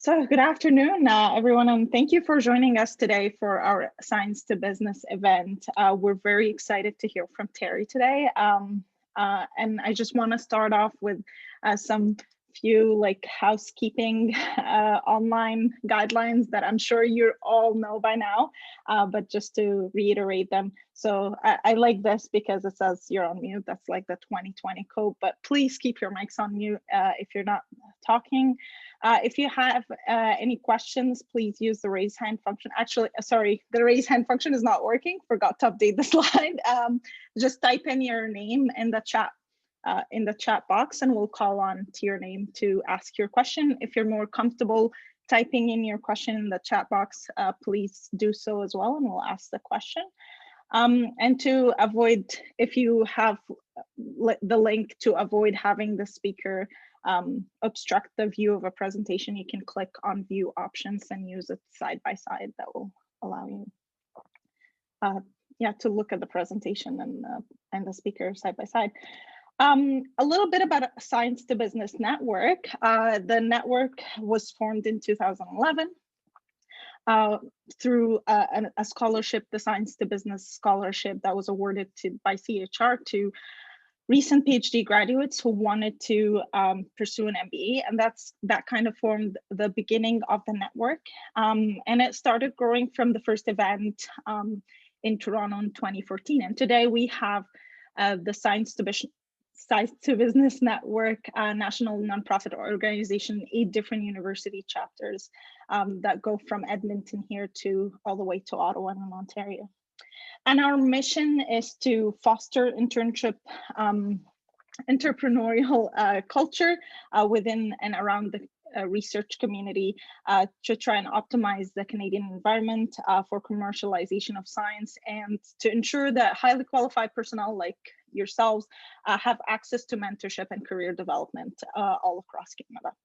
So good afternoon, everyone, and thank you for joining us today for our Science to Business event. We're very excited to hear from Terry today. And I just want to start off with some few housekeeping online guidelines that I'm sure you all know by now, but just to reiterate them. So I like this because it says you're on mute. That's like the 2020 code, but please keep your mics on mute if you're not talking. If you have any questions, please use the raise hand function. Actually, sorry, the raise hand function is not working. Forgot to update the slide. Just type in your name in the chat box, and we'll call on to your name to ask your question. If you're more comfortable typing in your question in the chat box, please do so as well, and we'll ask the question. And to avoid, if you have the link to avoid having the speaker obstruct the view of a presentation, you can click on view options and use it side by side. That will allow you to look at the presentation and the speaker side by side. A little bit about Science to Business Network. The network was formed in 2011 through a scholarship, the Science to Business Scholarship that was awarded by CHR to recent PhD graduates who wanted to pursue an MBA, and that kind of formed the beginning of the network. And it started growing from the first event in Toronto in 2014. And today we have the Science to Business Network, national nonprofit organization, 8 different university chapters that go from Edmonton here to all the way to Ottawa and Ontario. And our mission is to foster entrepreneurial culture within and around the research community to try and optimize the Canadian environment for commercialization of science, and to ensure that highly qualified personnel like yourselves have access to mentorship and career development all across Canada.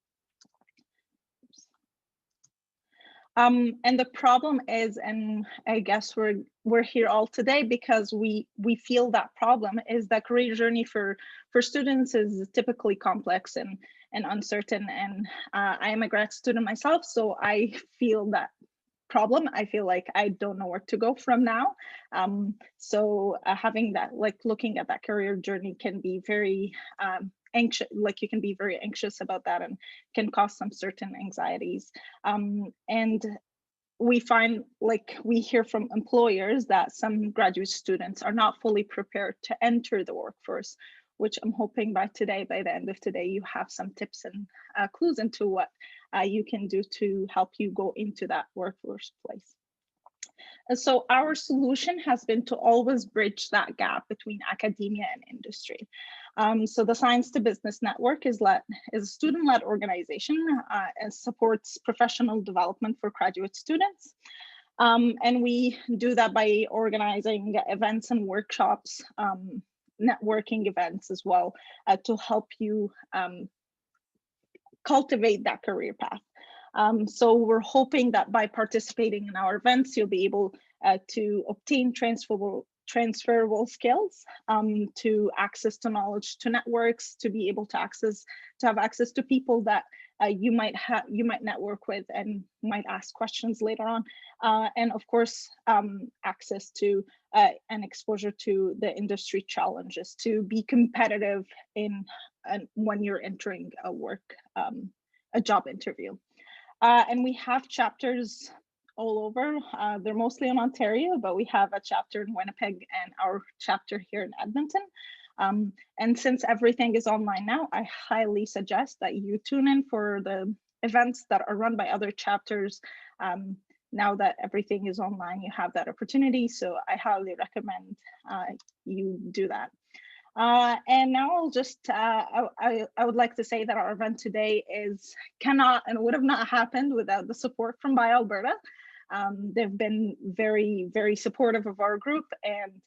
And the problem is, and I guess we're here all today because we feel that problem is that career journey for students is typically complex and uncertain. And I am a grad student myself, so I feel that problem. I feel like I don't know where to go from now. So having that, looking at that career journey can be very anxious, you can be very anxious about that and can cause some certain anxieties. And we find, we hear from employers that some graduate students are not fully prepared to enter the workforce, which I'm hoping by the end of today, you have some tips and clues into what you can do to help you go into that workforce place. And so our solution has been to always bridge that gap between academia and industry. So the Science to Business Network is a student-led organization and supports professional development for graduate students. And we do that by organizing events and workshops, networking events as well, to help you cultivate that career path. So we're hoping that by participating in our events, you'll be able to obtain transferable skills, to access to knowledge, to networks, to be able to have access to people that you might network with and might ask questions later on, and of course access to and exposure to the industry challenges to be competitive when you're entering a job interview. And we have chapters all over. They're mostly in Ontario, but we have a chapter in Winnipeg and our chapter here in Edmonton. And since everything is online now, I highly suggest that you tune in for the events that are run by other chapters. Now that everything is online, you have that opportunity. So I highly recommend you do that. And now I'll just, I would like to say that our event today cannot and would have not happened without the support from BioAlberta. They've been very, very supportive of our group, and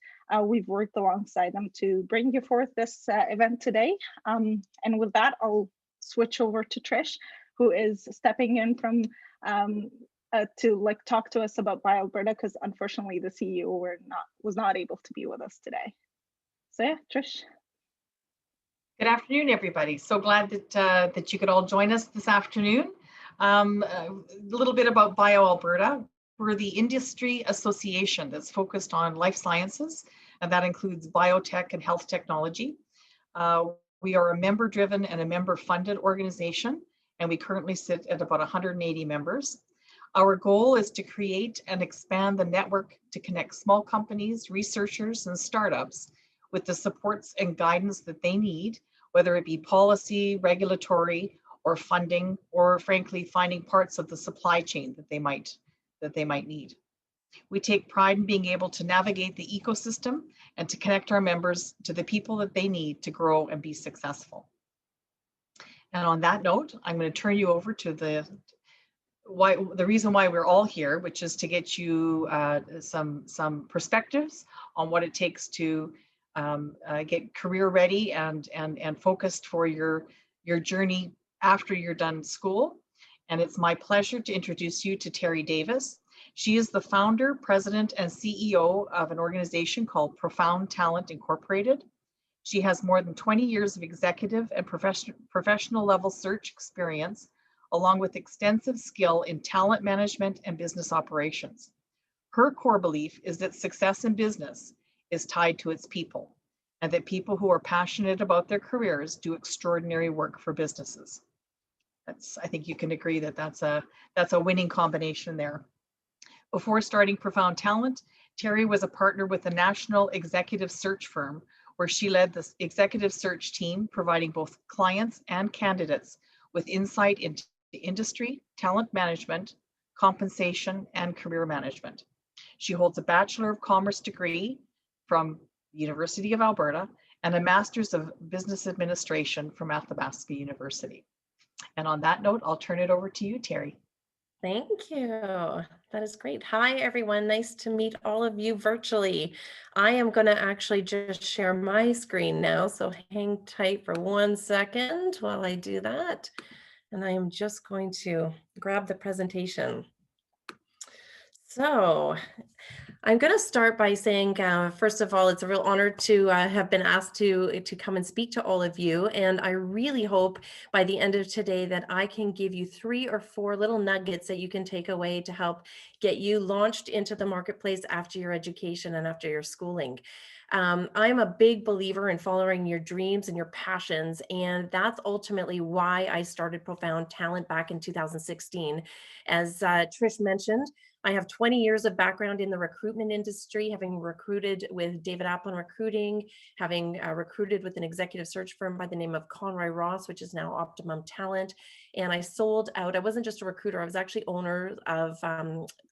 we've worked alongside them to bring you forth this event today. And with that, I'll switch over to Trish, who is stepping in from to talk to us about BioAlberta, because unfortunately the CEO was not able to be with us today. So yeah, Trish. Good afternoon, everybody. So glad that you could all join us this afternoon. A little bit about BioAlberta. We're the industry association that's focused on life sciences, and that includes biotech and health technology. We are a member-driven and a member-funded organization, and we currently sit at about 180 members. Our goal is to create and expand the network to connect small companies, researchers, and startups with the supports and guidance that they need, whether it be policy, regulatory, or funding, or frankly, finding parts of the supply chain that they might need. We take pride in being able to navigate the ecosystem and to connect our members to the people that they need to grow and be successful. And on that note, I'm going to turn you over to the reason why we're all here, which is to get you some perspectives on what it takes to get career ready and focused for your journey after you're done school. And it's my pleasure to introduce you to Terry Davis. She is the founder, president, and CEO of an organization called ProFound Talent Incorporated. She has more than 20 years of executive and professional level search experience, along with extensive skill in talent management and business operations. Her core belief is that success in business is tied to its people, and that people who are passionate about their careers do extraordinary work for businesses. I think you can agree that that's a winning combination there. Before starting ProFound Talent, Terry was a partner with a national executive search firm where she led the executive search team, providing both clients and candidates with insight into industry, talent management, compensation, and career management. She holds a Bachelor of Commerce degree from the University of Alberta and a Master's of Business Administration from Athabasca University. And on that note, I'll turn it over to you, Terry. Thank you. That is great. Hi, everyone. Nice to meet all of you virtually. I am going to actually just share my screen now, so hang tight for 1 second while I do that. And I am just going to grab the presentation. So I'm going to start by saying, first of all, it's a real honor to have been asked to come and speak to all of you. And I really hope by the end of today that I can give you 3 or 4 little nuggets that you can take away to help get you launched into the marketplace after your education and after your schooling. I'm a big believer in following your dreams and your passions, and that's ultimately why I started ProFound Talent back in 2016. As Trish mentioned, I have 20 years of background in the recruitment industry, having recruited with David Applin Recruiting, having recruited with an executive search firm by the name of Conroy Ross, which is now Optimum Talent. And I sold out. I wasn't just a recruiter, I was actually owner of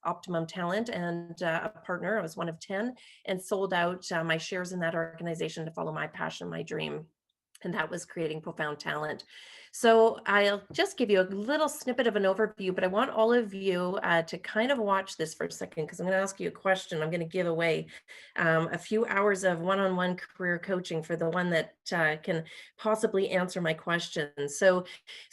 Optimum Talent and a partner. I was one of 10 and sold out my shares in that organization to follow my passion, my dream. And that was creating ProFound Talent. So I'll just give you a little snippet of an overview, but I want all of you to kind of watch this for a second, because I'm going to ask you a question. I'm going to give away a few hours of one-on-one career coaching for the one that can possibly answer my questions. So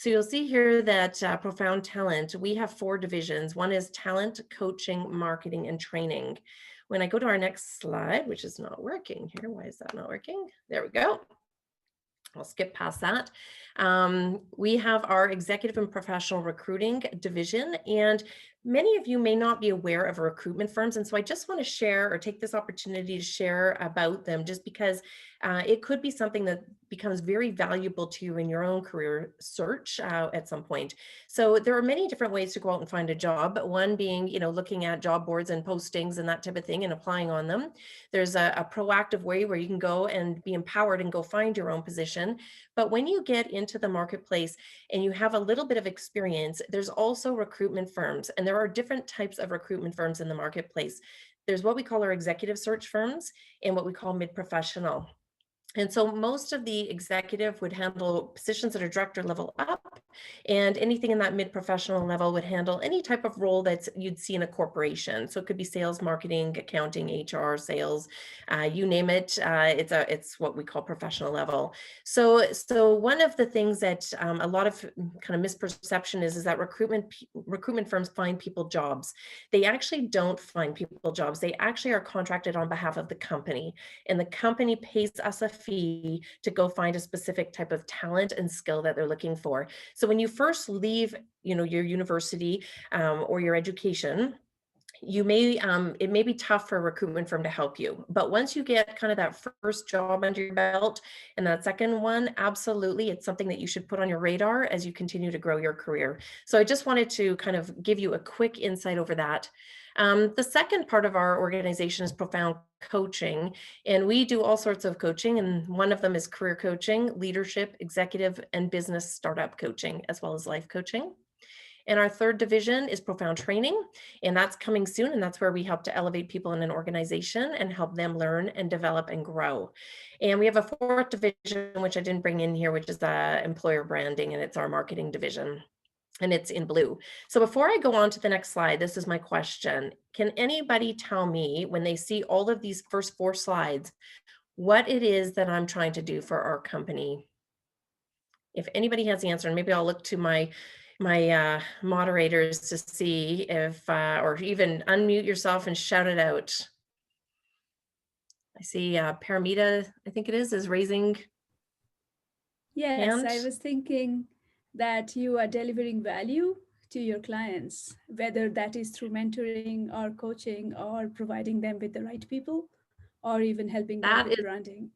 you'll see here that ProFound Talent, we have 4 divisions. One is talent, coaching, marketing, and training. When I go to our next slide, which is not working here, why is that not working? There we go. I'll skip past that. We have our executive and professional recruiting division, and many of you may not be aware of recruitment firms. And so I just want to share or take this opportunity to share about them, just because it could be something that becomes very valuable to you in your own career search at some point. So there are many different ways to go out and find a job. One being, looking at job boards and postings and that type of thing and applying on them. There's a proactive way where you can go and be empowered and go find your own position. But when you get into the marketplace and you have a little bit of experience, there's also recruitment firms, and there are different types of recruitment firms in the marketplace. There's what we call our executive search firms and what we call mid-professional. And so most of the executive would handle positions that are director level up, and anything in that mid-professional level would handle any type of role that you'd see in a corporation. So it could be sales, marketing, accounting, HR, sales, you name it. It's what we call professional level. So one of the things that a lot of kind of misperception is that recruitment firms find people jobs. They actually don't find people jobs. They actually are contracted on behalf of the company, and the company pays us a fee to go find a specific type of talent and skill that they're looking for. So when you first leave, your university or your education, you may it may be tough for a recruitment firm to help you, but once you get kind of that first job under your belt and that second one, absolutely, it's something that you should put on your radar as you continue to grow your career. So I just wanted to kind of give you a quick insight over that. The second part of our organization is ProFound Coaching, and we do all sorts of coaching, and one of them is career coaching, leadership, executive, and business startup coaching, as well as life coaching. And our third division is ProFound Training, and that's coming soon. And that's where we help to elevate people in an organization and help them learn and develop and grow. And we have a fourth division, which I didn't bring in here, which is employer branding, and it's our marketing division. And it's in blue. So before I go on to the next slide, this is my question. Can anybody tell me, when they see all of these first 4 slides, what it is that I'm trying to do for our company? If anybody has the answer, and maybe I'll look to my moderators to see if, or even unmute yourself and shout it out. I see Paramita, I think it is raising Yes, hand. I was thinking that you are delivering value to your clients, whether that is through mentoring or coaching or providing them with the right people or even helping them That with is branding.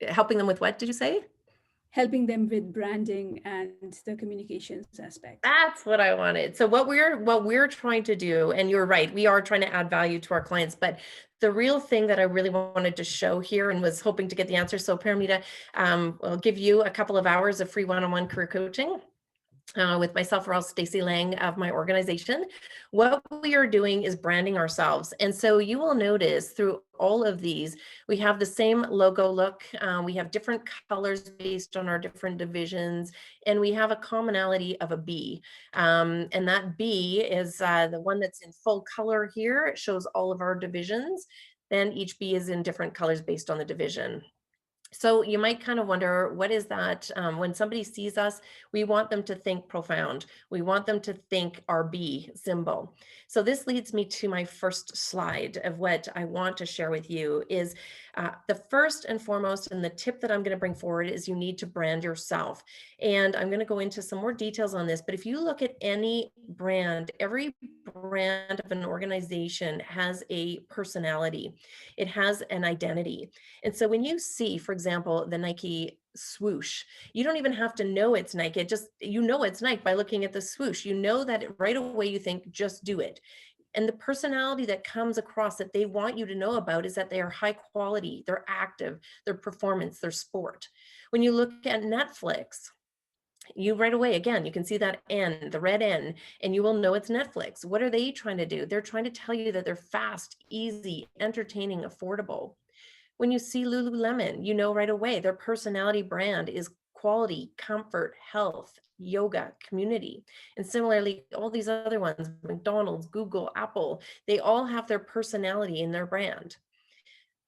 helping them with what did you say? Helping them with branding and the communications aspect. That's what I wanted. So what we're trying to do, and you're right, we are trying to add value to our clients, but the real thing that I really wanted to show here and was hoping to get the answer. So Paramita, I'll give you a couple of hours of free one-on-one career coaching with myself or else Stacey Lang of my organization. What we are doing is branding ourselves. And so you will notice through all of these, we have the same logo look. We have different colors based on our different divisions, and we have a commonality of a bee. And that bee is the one that's in full color here. It shows all of our divisions. Then each bee is in different colors based on the division. So you might kind of wonder, what is that? When somebody sees us, we want them to think ProFound. We want them to think our B symbol. So this leads me to my first slide of what I want to share with you is the first and foremost, and the tip that I'm going to bring forward is you need to brand yourself. And I'm going to go into some more details on this, but if you look at any brand, every brand of an organization has a personality. It has an identity. And so when you see, for example, the Nike swoosh, you don't even have to know it's Nike. It just, you know it's Nike by looking at the swoosh. You know that right away you think, just do it. And the personality that comes across that they want you to know about is that they are high quality, they're active, their performance, their sport. When you look at Netflix, you right away, again, you can see that N, the red N, and you will know it's Netflix. What are they trying to do? They're trying to tell you that they're fast, easy, entertaining, affordable. When you see Lululemon, you know right away their personality brand is quality, comfort, health, yoga, community. And similarly, all these other ones, McDonald's, Google, Apple, they all have their personality in their brand.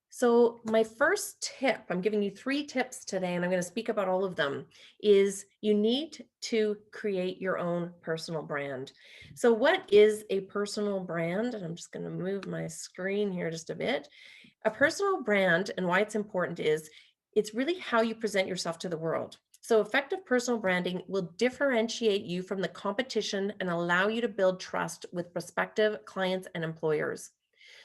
So my first tip, I'm giving you 3 tips today, and I'm going to speak about all of them, is you need to create your own personal brand. So what is a personal brand? And I'm just going to move my screen here just a bit. A personal brand, and why it's important, is it's really how you present yourself to the world. So effective personal branding will differentiate you from the competition and allow you to build trust with prospective clients and employers.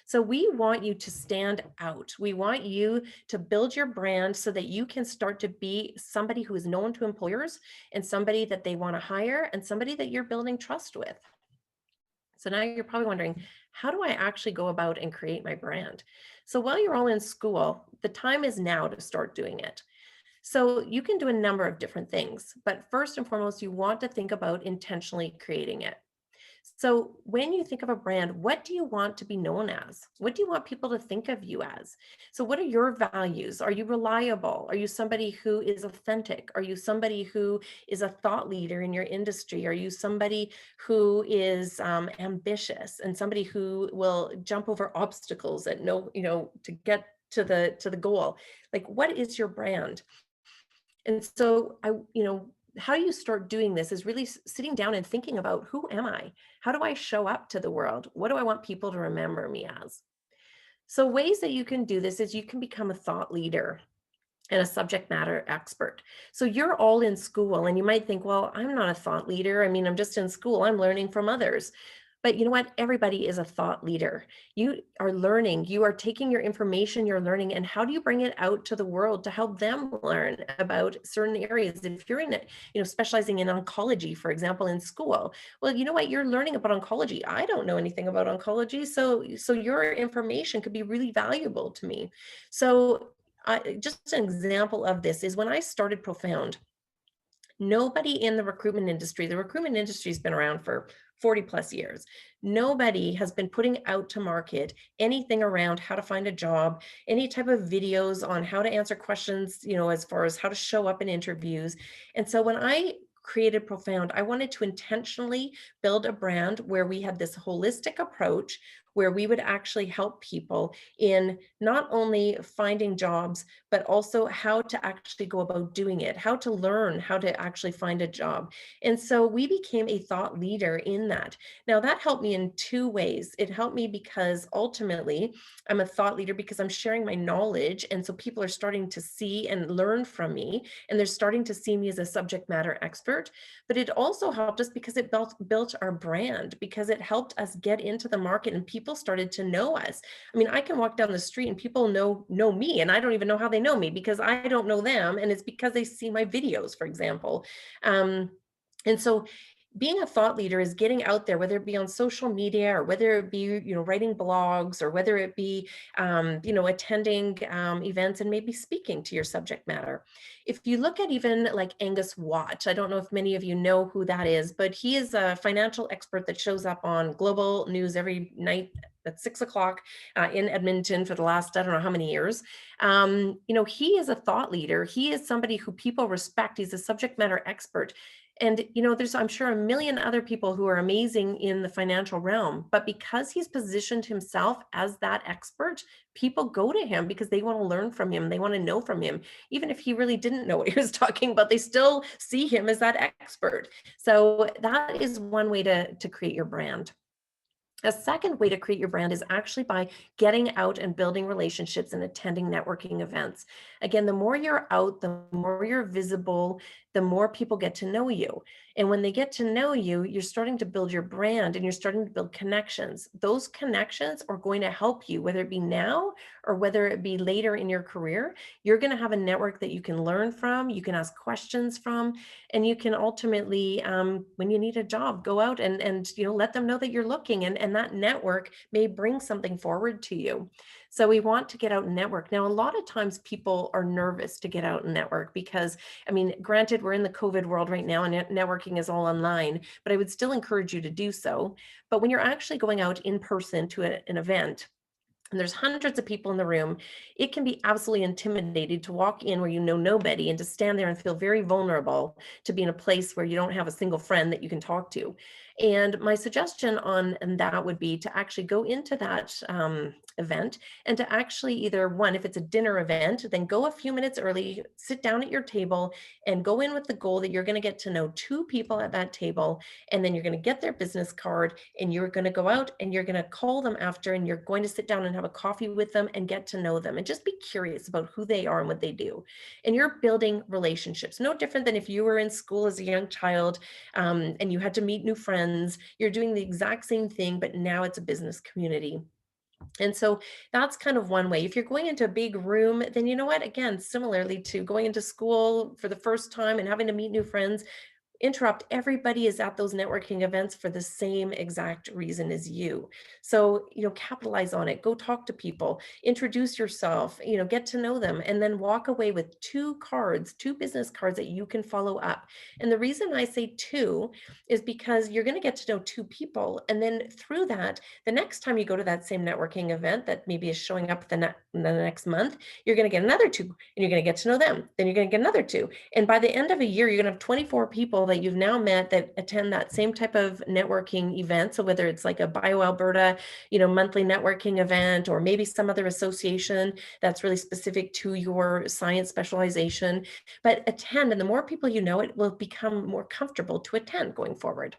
So we want you to stand out. We want you to build your brand so that you can start to be somebody who is known to employers and somebody that they want to hire and somebody that you're building trust with. So now you're probably wondering, how do I actually go about and create my brand? So while you're all in school, the time is now to start doing it. So you can do a number of different things, but first and foremost, you want to think about intentionally creating it. So when you think of a brand, what do you want to be known as? What do you want people to think of you as? So what are your values? Are you reliable? Are you somebody who is authentic? Are you somebody who is a thought leader in your industry? Are you somebody who is ambitious and somebody who will jump over obstacles at to get to the goal? Like, what is your brand? And so how you start doing this is really sitting down and thinking about, who am I? How do I show up to the world? What do I want people to remember me as? So ways that you can do this is you can become a thought leader and a subject matter expert. So you're all in school and you might think, well, I'm not a thought leader. I mean, I'm just in school, I'm learning from others. But you know what? Everybody is a thought leader. You are learning, you are taking your information, you're learning, and how do you bring it out to the world to help them learn about certain areas? If you're in it, specializing in oncology, for example, in school, well, you know what? You're learning about oncology. I don't know anything about oncology. So your information could be really valuable to me. So just an example of this is when I started ProFound, nobody in the recruitment industry has been around for 40 plus years. Nobody has been putting out to market anything around how to find a job, any type of videos on how to answer questions, as far as how to show up in interviews. And so when I created ProFound, I wanted to intentionally build a brand where we had this holistic approach where we would actually help people in not only finding jobs, but also how to actually go about doing it, how to learn how to actually find a job. And so we became a thought leader in that. Now that helped me in two ways. It helped me because ultimately I'm a thought leader because I'm sharing my knowledge. And so people are starting to see and learn from me, and they're starting to see me as a subject matter expert. But it also helped us because it built our brand, because it helped us get into the market and people started to know us. I mean, I can walk down the street and people know me, and I don't even know how they know me because I don't know them. And it's because they see my videos, for example. And so being a thought leader is getting out there, whether it be on social media or whether it be, writing blogs, or whether it be, attending events and maybe speaking to your subject matter. If you look at even like Angus Watt, I don't know if many of you know who that is, but he is a financial expert that shows up on Global News every night at 6 o'clock in Edmonton for the last, I don't know how many years. He is a thought leader. He is somebody who people respect. He's a subject matter expert. And, there's, I'm sure, a million other people who are amazing in the financial realm, but because he's positioned himself as that expert, people go to him because they want to learn from him. They want to know from him. Even if he really didn't know what he was talking about, they still see him as that expert. So that is one way to create your brand. A second way to create your brand is actually by getting out and building relationships and attending networking events. Again, the more you're out, the more you're visible, the more people get to know you. And when they get to know you, you're starting to build your brand and you're starting to build connections. Those connections are going to help you, whether it be now or whether it be later in your career. You're going to have a network that you can learn from, you can ask questions from, and you can ultimately, when you need a job, go out and let them know that you're looking, and that network may bring something forward to you. So we want to get out and network. Now, a lot of times people are nervous to get out and network because, I mean, granted, we're in the COVID world right now and networking is all online, but I would still encourage you to do so. But when you're actually going out in person to an event, and there's hundreds of people in the room, it can be absolutely intimidating to walk in where you know nobody and to stand there and feel very vulnerable to be in a place where you don't have a single friend that you can talk to. And my suggestion on that would be to actually go into that event and to actually either, one, if it's a dinner event, then go a few minutes early, sit down at your table and go in with the goal that you're going to get to know two people at that table, and then you're going to get their business card and you're going to go out and you're going to call them after and you're going to sit down and have a coffee with them and get to know them and just be curious about who they are and what they do. And you're building relationships, no different than if you were in school as a young child and you had to meet new friends. You're doing the exact same thing, but now it's a business community. And so that's kind of one way. If you're going into a big room, then you know what, again, similarly to going into school for the first time and having to meet new friends, interrupt. Everybody is at those networking events for the same exact reason as you. So, capitalize on it. Go talk to people, introduce yourself, get to know them, and then walk away with two business cards that you can follow up. And the reason I say two is because you're going to get to know two people. And then through that, the next time you go to that same networking event that maybe is showing up the next month, you're going to get another two and you're going to get to know them. Then you're going to get another two. And by the end of a year, you're going to have 24 people that you've now met that attend that same type of networking event. So whether it's like a BioAlberta, monthly networking event, or maybe some other association that's really specific to your science specialization, but attend. And the more people you know, it will become more comfortable to attend going forward.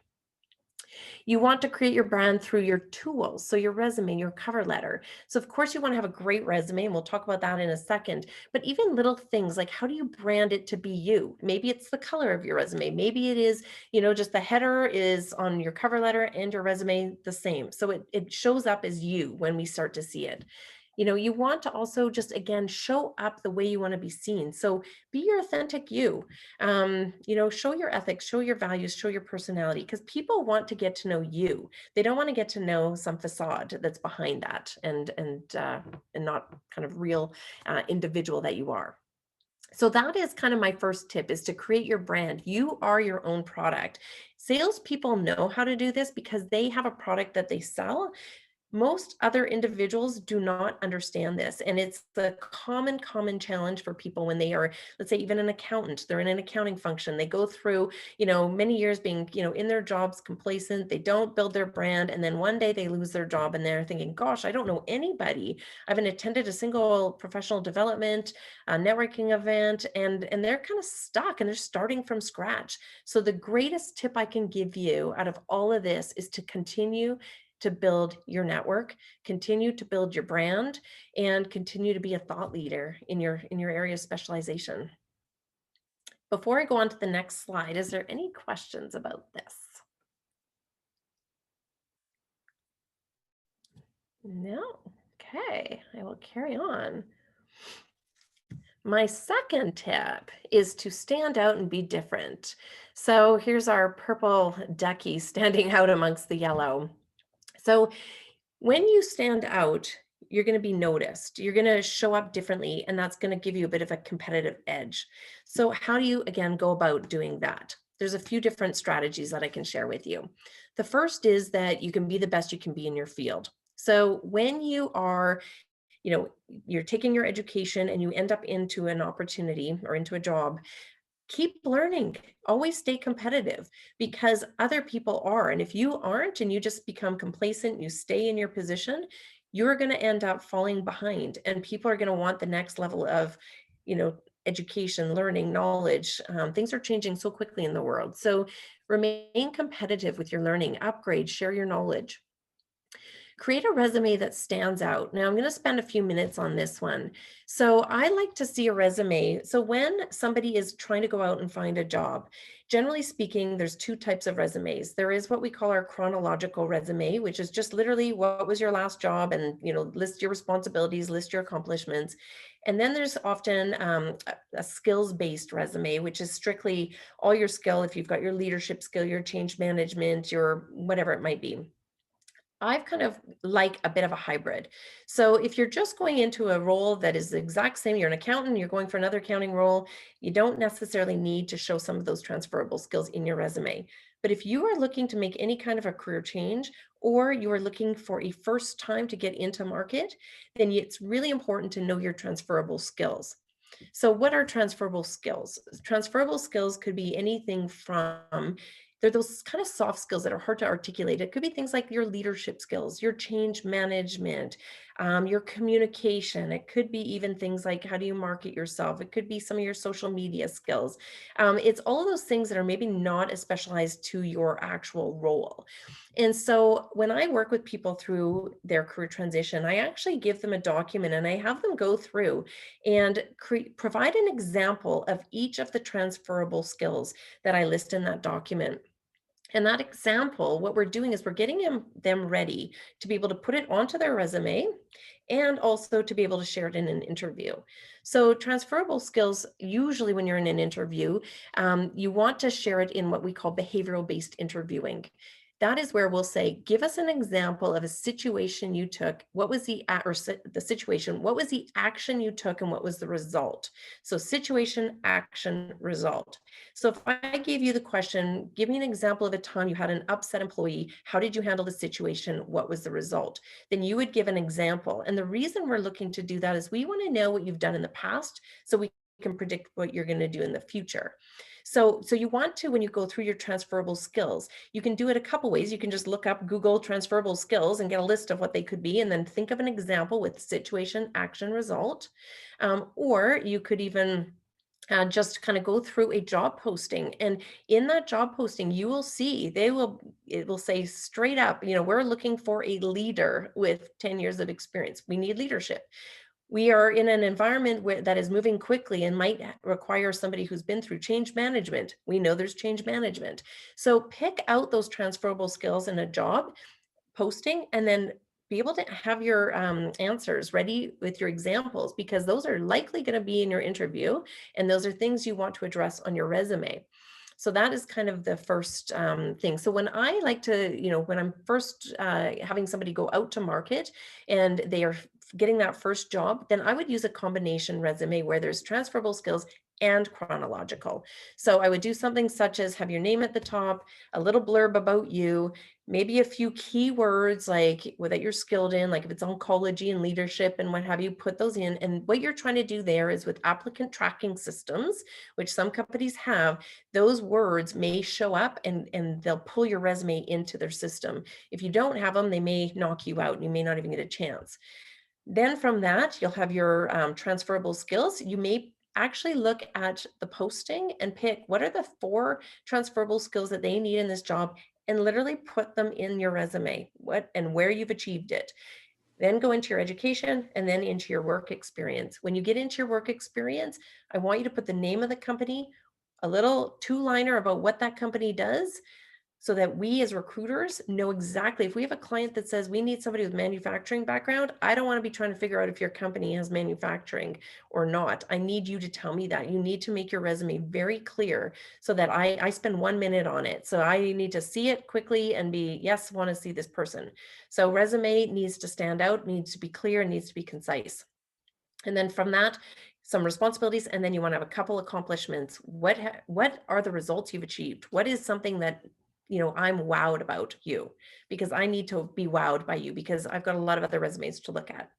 You want to create your brand through your tools. So your resume, your cover letter. So of course you want to have a great resume, and we'll talk about that in a second, but even little things like, how do you brand it to be you? Maybe it's the color of your resume. Maybe it is, just the header is on your cover letter and your resume the same. So it shows up as you when we start to see it. You want to also just, again, show up the way you want to be seen. So be your authentic you. Show your ethics, show your values, show your personality, because people want to get to know you. They don't want to get to know some facade that's behind that and not kind of real individual that you are. So that is kind of my first tip, is to create your brand. You are your own product. Salespeople know how to do this because they have a product that they sell. Most other individuals do not understand this. And it's the common challenge for people when they are, let's say, even an accountant, they're in an accounting function. They go through, many years being, in their jobs, complacent. They don't build their brand. And then one day they lose their job and they're thinking, gosh, I don't know anybody. I haven't attended a single professional development, networking event, and they're kind of stuck and they're starting from scratch. So the greatest tip I can give you out of all of this is to continue to build your network, continue to build your brand, and continue to be a thought leader in your area of specialization. Before I go on to the next slide, is there any questions about this? No? Okay, I will carry on. My second tip is to stand out and be different. So here's our purple ducky standing out amongst the yellow. So when you stand out, you're going to be noticed. You're going to show up differently, and that's going to give you a bit of a competitive edge. So how do you, again, go about doing that? There's a few different strategies that I can share with you. The first is that you can be the best you can be in your field. So when you are, you're taking your education and you end up into an opportunity or into a job, keep learning, always stay competitive, because other people are. And if you aren't and you just become complacent, you stay in your position, you're going to end up falling behind, and people are going to want the next level of, education, learning, knowledge. Things are changing so quickly in the world. So remain competitive with your learning, upgrade, share your knowledge. Create a resume that stands out. Now I'm going to spend a few minutes on this one. So I like to see a resume. So when somebody is trying to go out and find a job, generally speaking, there's two types of resumes. There is what we call our chronological resume, which is just literally what was your last job and, list your responsibilities, list your accomplishments. And then there's often a skills-based resume, which is strictly all your skill. If you've got your leadership skill, your change management, your whatever it might be. I've kind of like a bit of a hybrid. So if you're just going into a role that is the exact same, you're an accountant, you're going for another accounting role, you don't necessarily need to show some of those transferable skills in your resume. But if you are looking to make any kind of a career change, or you are looking for a first time to get into market, then it's really important to know your transferable skills. So what are transferable skills? Transferable skills could be anything from, they're those kind of soft skills that are hard to articulate. It could be things like your leadership skills, your change management, your communication. It could be even things like, how do you market yourself? It could be some of your social media skills. It's all of those things that are maybe not as specialized to your actual role. And so when I work with people through their career transition, I actually give them a document and I have them go through and provide an example of each of the transferable skills that I list in that document. And that example, what we're doing is we're getting them ready to be able to put it onto their resume and also to be able to share it in an interview. So transferable skills, usually when you're in an interview, you want to share it in what we call behavioral-based interviewing. That is where we'll say, give us an example of a situation you took. What was the situation? What was the action you took and what was the result? So situation, action, result. So if I gave you the question, give me an example of a time you had an upset employee. How did you handle the situation? What was the result? Then you would give an example. And the reason we're looking to do that is we want to know what you've done in the past so we can predict what you're going to do in the future. So you want to, when you go through your transferable skills, you can do it a couple ways. You can just look up Google transferable skills and get a list of what they could be, and then think of an example with situation, action, result. Or you could even just kind of go through a job posting, and in that job posting you will see it will say straight up, we're looking for a leader with 10 years of experience. We need leadership. We are in an environment that is moving quickly and might require somebody who's been through change management. We know there's change management. So pick out those transferable skills in a job posting, and then be able to have your answers ready with your examples, because those are likely going to be in your interview, and those are things you want to address on your resume. So that is kind of the first thing. So when I like to, when I'm first having somebody go out to market and they are getting that first job, then I would use a combination resume where there's transferable skills and chronological. So I would do something such as have your name at the top, a little blurb about you, maybe a few keywords like that you're skilled in, like if it's oncology and leadership and what have you, put those in. And what you're trying to do there is with applicant tracking systems, which some companies have, those words may show up and they'll pull your resume into their system. If you don't have them, they may knock you out and you may not even get a chance. Then from that, you'll have your transferable skills. You may actually look at the posting and pick what are the 4 transferable skills that they need in this job, and literally put them in your resume, what and where you've achieved it. Then go into your education and then into your work experience. When you get into your work experience, I want you to put the name of the company, a little 2-liner about what that company does, so that we as recruiters know exactly. If we have a client that says we need somebody with manufacturing background, I don't want to be trying to figure out if your company has manufacturing or not. I need you to tell me that. You need to make your resume very clear so that I spend 1 minute on it. So I need to see it quickly and be, yes, want to see this person. So resume needs to stand out, needs to be clear, needs to be concise. And then from that, some responsibilities, and then you want to have a couple accomplishments. What are the results you've achieved? What is something that I'm wowed about you, because I need to be wowed by you, because I've got a lot of other resumes to look at.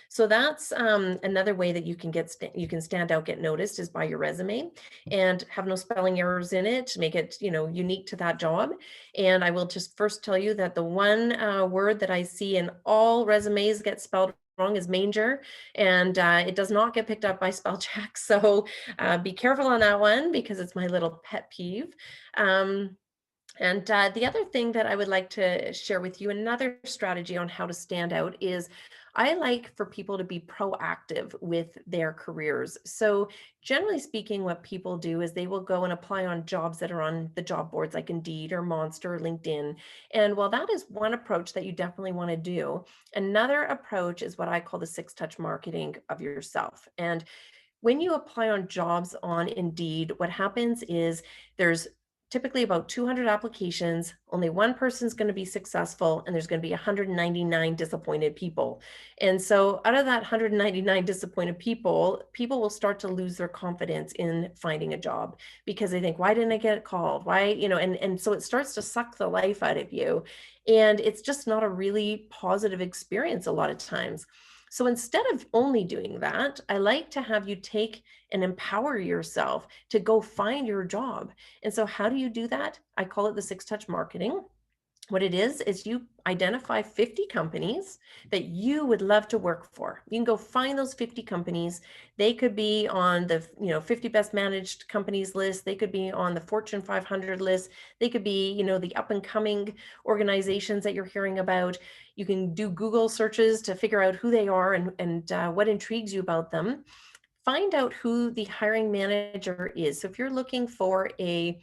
So that's another way that you can stand out, get noticed, is by your resume, and have no spelling errors in it to make it unique to that job. And I will just first tell you that the one word that I see in all resumes get spelled wrong is manger, and it does not get picked up by spell check. So be careful on that one, because it's my little pet peeve. And the other thing that I would like to share with you, another strategy on how to stand out, is I like for people to be proactive with their careers. So generally speaking, what people do is they will go and apply on jobs that are on the job boards like Indeed or Monster or LinkedIn. And while that is one approach that you definitely want to do, another approach is what I call the 6-touch marketing of yourself. And when you apply on jobs on Indeed, what happens is there's typically about 200 applications, only one person's going to be successful, and there's going to be 199 disappointed people. And so out of that 199 disappointed people will start to lose their confidence in finding a job, because they think, why didn't I get called? Why, and so it starts to suck the life out of you. And it's just not a really positive experience a lot of times. So instead of only doing that, I like to have you take and empower yourself to go find your job. And so how do you do that? I call it the 6-touch marketing. What it is you identify 50 companies that you would love to work for. You can go find those 50 companies. They could be on the 50 best managed companies list. They could be on the Fortune 500 list. They could be the up and coming organizations that you're hearing about. You can do Google searches to figure out who they are and what intrigues you about them. Find out who the hiring manager is. So if you're looking for a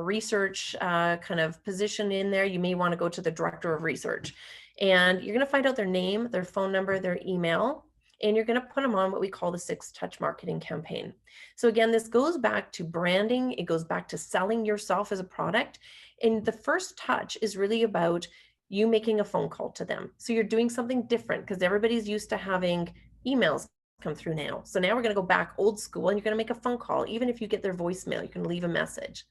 research kind of position in there, you may want to go to the director of research, and you're going to find out their name, their phone number, their email, and you're going to put them on what we call the 6-touch marketing campaign. So again, this goes back to branding. It goes back to selling yourself as a product. And the first touch is really about you making a phone call to them. So you're doing something different, because everybody's used to having emails come through now. So now we're going to go back old school, and you're going to make a phone call. Even if you get their voicemail, you can leave a message.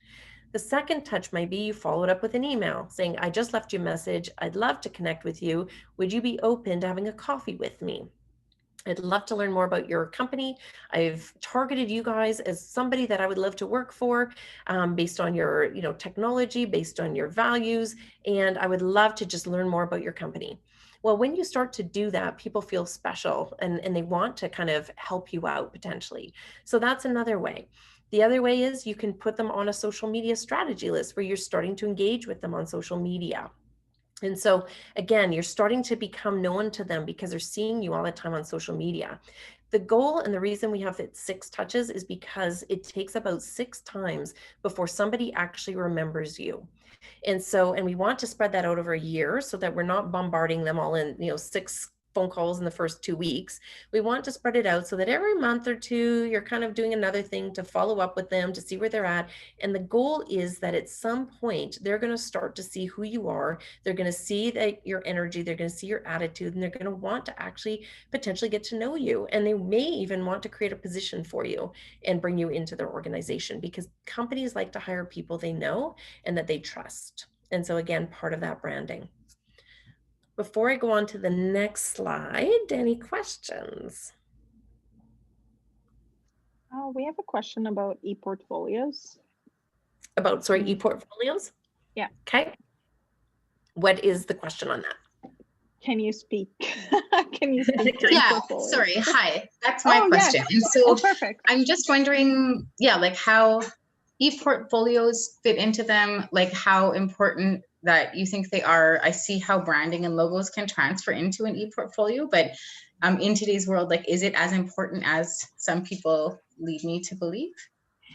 The second touch might be you follow it up with an email saying, I just left you a message. I'd love to connect with you. Would you be open to having a coffee with me? I'd love to learn more about your company. I've targeted you guys as somebody that I would love to work for, based on your technology, based on your values, and I would love to just learn more about your company. Well, when you start to do that, people feel special and they want to kind of help you out potentially. So that's another way. The other way is you can put them on a social media strategy list where you're starting to engage with them on social media. And so again, you're starting to become known to them because they're seeing you all the time on social media. The goal and the reason we have it 6 touches is because it takes about 6 times before somebody actually remembers you. And we want to spread that out over a year so that we're not bombarding them all in, 6 phone calls in the first 2 weeks. We want to spread it out so that every month or two, you're kind of doing another thing to follow up with them, to see where they're at. And the goal is that at some point, they're going to start to see who you are. They're going to see that your energy, they're going to see your attitude, and they're going to want to actually potentially get to know you. And they may even want to create a position for you and bring you into their organization, because companies like to hire people they know and that they trust. And so again, part of that branding. Before I go on to the next slide, any questions? We have a question about e-portfolios. About, sorry, e-portfolios? Yeah. Okay. What is the question on that? Can you speak? Can you speak to Yeah, e-portfolios? sorry. Hi, that's my question. Yes. And so Oh, perfect. I'm just wondering, yeah, like how e-portfolios fit into them, like how important that you think they are. I see how branding and logos can transfer into an e-portfolio, but in today's world, like, is it as important as some people lead me to believe?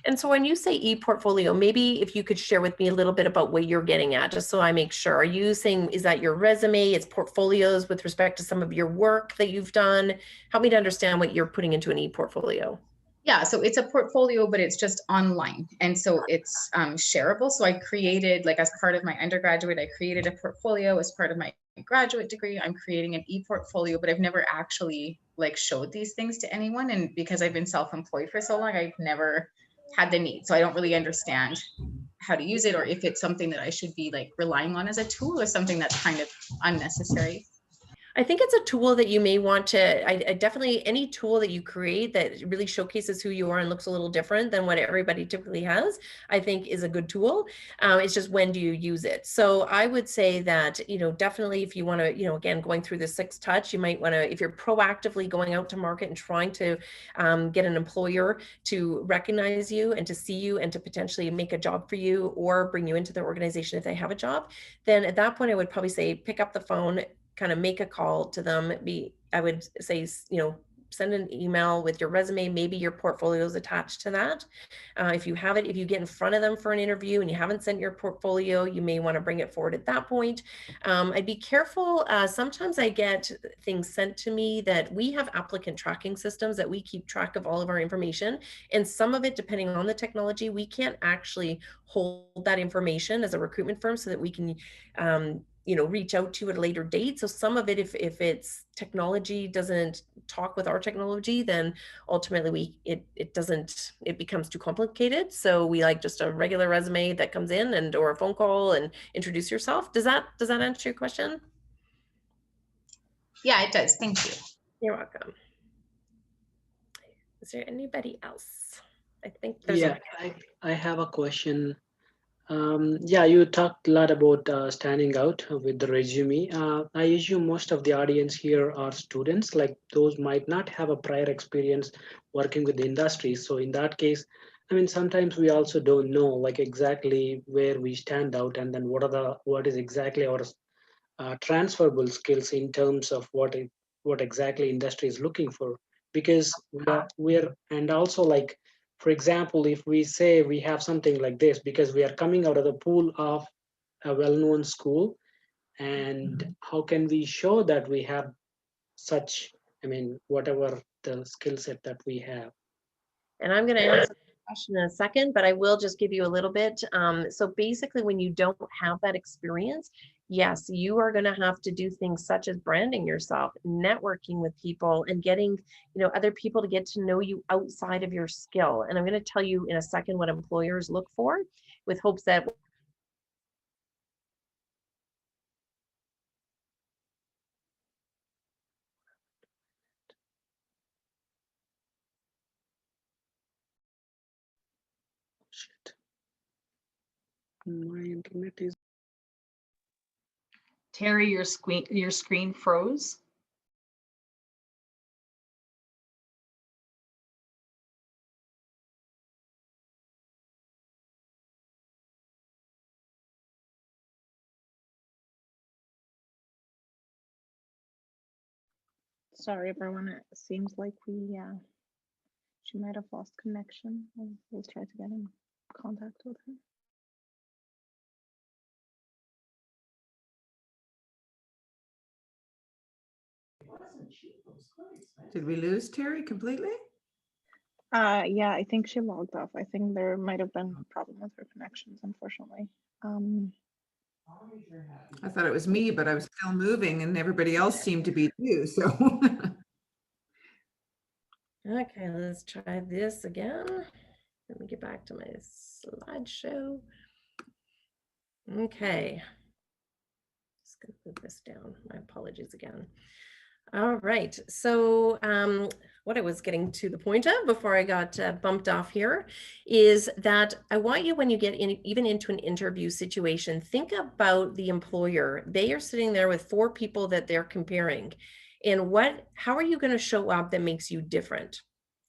And so when you say e-portfolio, maybe if you could share with me a little bit about what you're getting at, just so I make sure. Are you saying, is that your resume? It's portfolios with respect to some of your work that you've done? Help me to understand what you're putting into an e-portfolio. Yeah, so it's a portfolio, but it's just online. And so it's shareable. So I created, like as part of my undergraduate, I created a portfolio. As part of my graduate degree, I'm creating an e-portfolio, but I've never actually like showed these things to anyone. And because I've been self-employed for so long, I've never had the need. So I don't really understand how to use it, or if it's something that I should be like relying on as a tool, or something that's kind of unnecessary. I think it's a tool that you may want to, I definitely, any tool that you create that really showcases who you are and looks a little different than what everybody typically has, I think is a good tool. It's just, when do you use it? So I would say that, definitely if you want to, again, going through the 6 touch, you might want to, if you're proactively going out to market and trying to get an employer to recognize you and to see you and to potentially make a job for you or bring you into their organization if they have a job, then at that point, I would probably say, pick up the phone, kind of make a call to them. I would say, send an email with your resume, maybe your portfolio is attached to that. If you have it, if you get in front of them for an interview and you haven't sent your portfolio, you may want to bring it forward at that point. I'd be careful. Sometimes I get things sent to me that we have applicant tracking systems that we keep track of all of our information. And some of it, depending on the technology, we can't actually hold that information as a recruitment firm so that we can reach out to at a later date. So some of it, if it's technology doesn't talk with our technology, then ultimately it becomes too complicated. So we like just a regular resume that comes in, or a phone call and introduce yourself. Does that answer your question? Yeah, it does. Thank you. You're welcome. Is there anybody else? I think there's I have a question. Yeah, you talked a lot about standing out with the resume. I assume most of the audience here are students, like those might not have a prior experience working with the industry. So in that case, I mean, sometimes we also don't know like exactly where we stand out, and then what is exactly our transferable skills in terms of what exactly industry is looking for. Because we're and also like, for example, if we say we have something like this because we are coming out of the pool of a well-known school, and how can we show that we have such, I mean, whatever the skill set that we have? And I'm going to answer the question in a second, but I will just give you a little bit. So basically, when you don't have that experience, yes, you are going to have to do things such as branding yourself, networking with people, and getting, other people to get to know you outside of your skill. And I'm going to tell you in a second what employers look for, with hopes that My internet is Terry, your screen froze. Sorry, everyone. It seems like she might have lost connection. We'll try to get in contact with her. Did we lose Terry completely? Yeah, I think she logged off. I think there might have been a problem with her connections, unfortunately. I thought it was me, but I was still moving and everybody else seemed to be too, so. Okay, let's try this again. Let me get back to my slideshow. Okay. Just gonna move this down. My apologies again. All right, so what I was getting to the point of before I got bumped off here is that I want you, when you get in, even into an interview situation, think about the employer. They are sitting there with 4 people that they're comparing, and how are you going to show up that makes you different?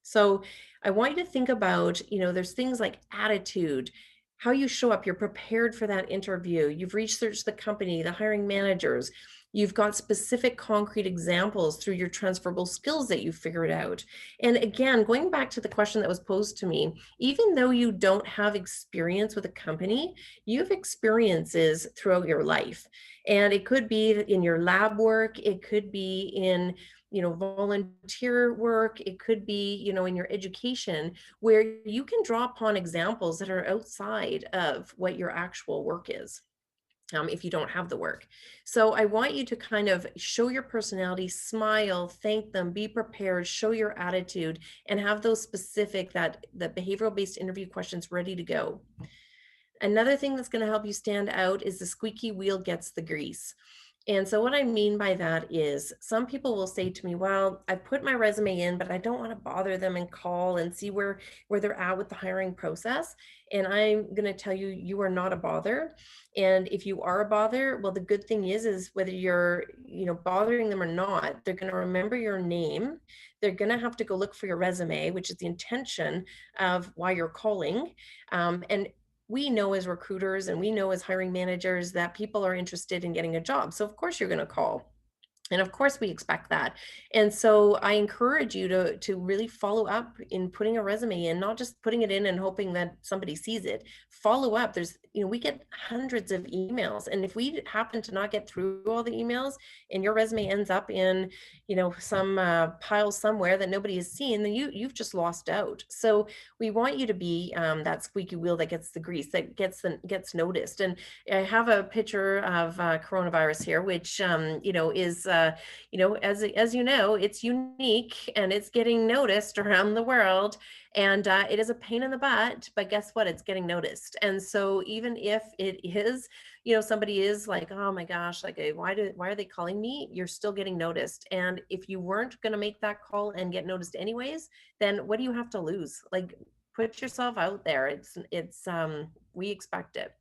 So I want you to think about, there's things like attitude, how you show up, you're prepared for that interview, you've researched the company, the hiring managers, you've got specific concrete examples through your transferable skills that you figured out. And again, going back to the question that was posed to me, even though you don't have experience with a company, you have experiences throughout your life. And it could be in your lab work, it could be in volunteer work, it could be, in your education, where you can draw upon examples that are outside of what your actual work is. If you don't have the work. So I want you to kind of show your personality, smile, thank them, be prepared, show your attitude, and have those specific, the behavioral based interview questions ready to go. Another thing that's going to help you stand out is the squeaky wheel gets the grease. And so what I mean by that is some people will say to me, well, I put my resume in, but I don't want to bother them and call and see where they're at with the hiring process. And I'm going to tell you, you are not a bother. And if you are a bother, well, the good thing is whether you're, bothering them or not, they're going to remember your name. They're going to have to go look for your resume, which is the intention of why you're calling. And we know as recruiters and we know as hiring managers that people are interested in getting a job. So of course you're going to call. And of course we expect that. And so I encourage you to really follow up in putting a resume in, not just putting it in and hoping that somebody sees it. Follow up. There's, we get hundreds of emails. And if we happen to not get through all the emails and your resume ends up in, some pile somewhere that nobody has seen, then you've just lost out. So we want you to be that squeaky wheel that gets the grease, that gets noticed. And I have a picture of coronavirus here, which, is, as you know, it's unique and it's getting noticed around the world, and it is a pain in the butt, but guess what? It's getting noticed. And so even if it is, somebody is like, oh my gosh, like, why are they calling me? You're still getting noticed. And if you weren't going to make that call and get noticed anyways, then what do you have to lose? Like, put yourself out there. We expect it.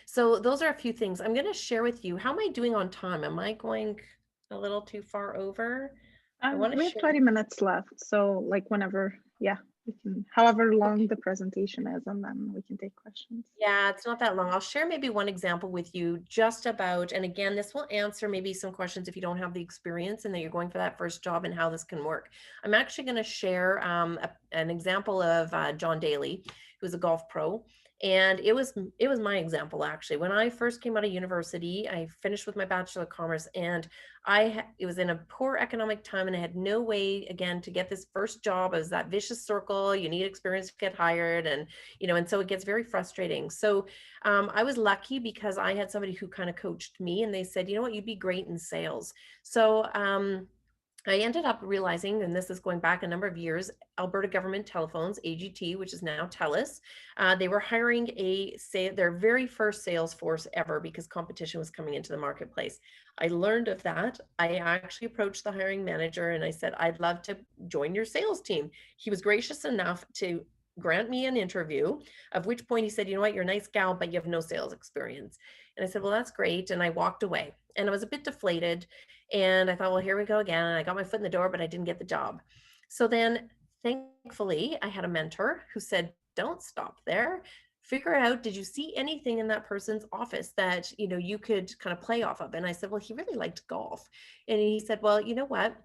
So those are a few things I'm going to share with you. How am I doing on time? Am I going a little too far over? We have 20 minutes left. So like whenever, we can, however long the presentation is, and then we can take questions. Yeah, it's not that long. I'll share maybe one example with you just about, and again, this will answer maybe some questions if you don't have the experience and that you're going for that first job and how this can work. I'm actually going to share an example of John Daly, who's a golf pro. And it was my example, actually. When I first came out of university, I finished with my Bachelor of Commerce, and it was in a poor economic time, and I had no way, again, to get this first job. It was that vicious circle. You need experience to get hired. And, and so it gets very frustrating. So I was lucky because I had somebody who kind of coached me, and they said, you know what, you'd be great in sales. So I ended up realizing, and this is going back a number of years, Alberta Government Telephones, AGT, which is now TELUS, they were hiring their very first sales force ever because competition was coming into the marketplace. I learned of that. I actually approached the hiring manager and I said, I'd love to join your sales team. He was gracious enough to grant me an interview, of which point he said, you know what, you're a nice gal, but you have no sales experience. And I said, well, that's great. And I walked away and I was a bit deflated. And I thought, well, here we go again. And I got my foot in the door, but I didn't get the job. So then thankfully I had a mentor who said, don't stop there. Figure out, did you see anything in that person's office that, you know, you could kind of play off of? And I said, well, he really liked golf. And he said, well, you know what?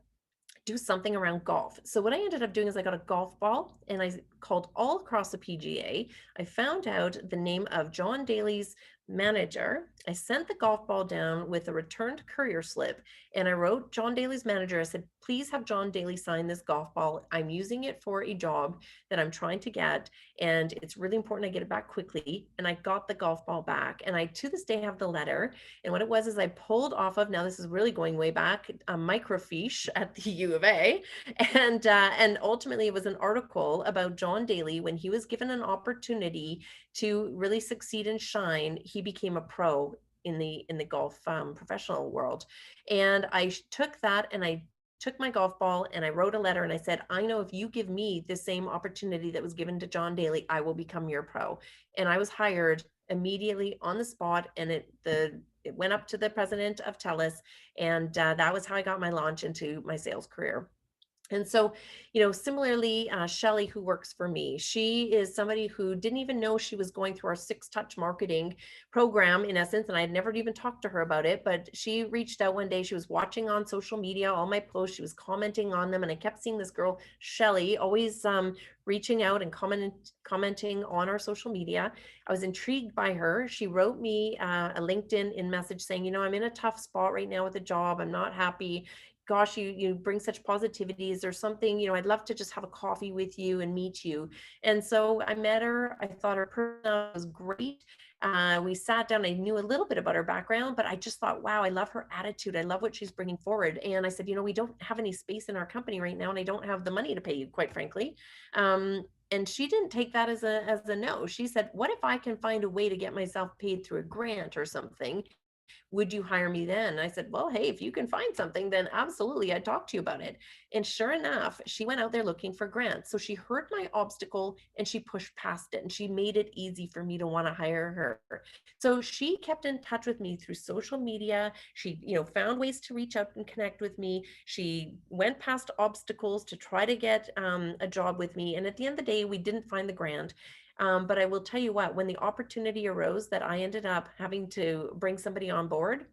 Do something around golf. So what I ended up doing is I got a golf ball and I called all across the PGA. I found out the name of John Daly's manager. I sent the golf ball down with a returned courier slip and I wrote John Daly's manager. I said, please have John Daly sign this golf ball. I'm using it for a job that I'm trying to get and it's really important I get it back quickly. And I got the golf ball back and I to this day have the letter. And what it was is I pulled off of, now this is really going way back, a microfiche at the U of A. And ultimately it was an article about John Daly when he was given an opportunity to really succeed and shine. He became a pro in the golf professional world. And I took that and I took my golf ball and I wrote a letter and I said, I know if you give me the same opportunity that was given to John Daly, I will become your pro. And I was hired immediately on the spot and it went up to the president of TELUS and that was how I got my launch into my sales career. And so, you know, similarly, Shelly, who works for me, she is somebody who didn't even know she was going through our 6-touch marketing program in essence. And I had never even talked to her about it, but she reached out one day. She was watching on social media, all my posts, she was commenting on them. And I kept seeing this girl, Shelly, always reaching out and commenting on our social media. I was intrigued by her. She wrote me a LinkedIn message saying, you know, I'm in a tough spot right now with a job. I'm not happy. Gosh, you bring such positivity. Is there something, you know, I'd love to just have a coffee with you and meet you. And so I met her. I thought her personality was great. We sat down. I knew a little bit about her background, but I just thought, wow, I love her attitude. I love what she's bringing forward. And I said, you know, we don't have any space in our company right now, and I don't have the money to pay you, quite frankly. And she didn't take that as a no. She said, what if I can find a way to get myself paid through a grant or something? Would you hire me then? I said, well, hey, if you can find something, then absolutely, I'd talk to you about it. And sure enough, she went out there looking for grants. So she heard my obstacle and she pushed past it and she made it easy for me to want to hire her. So she kept in touch with me through social media. She, you know, found ways to reach out and connect with me. She went past obstacles to try to get a job with me. And at the end of the day, we didn't find the grant. But I will tell you what, when the opportunity arose that I ended up having to bring somebody on board,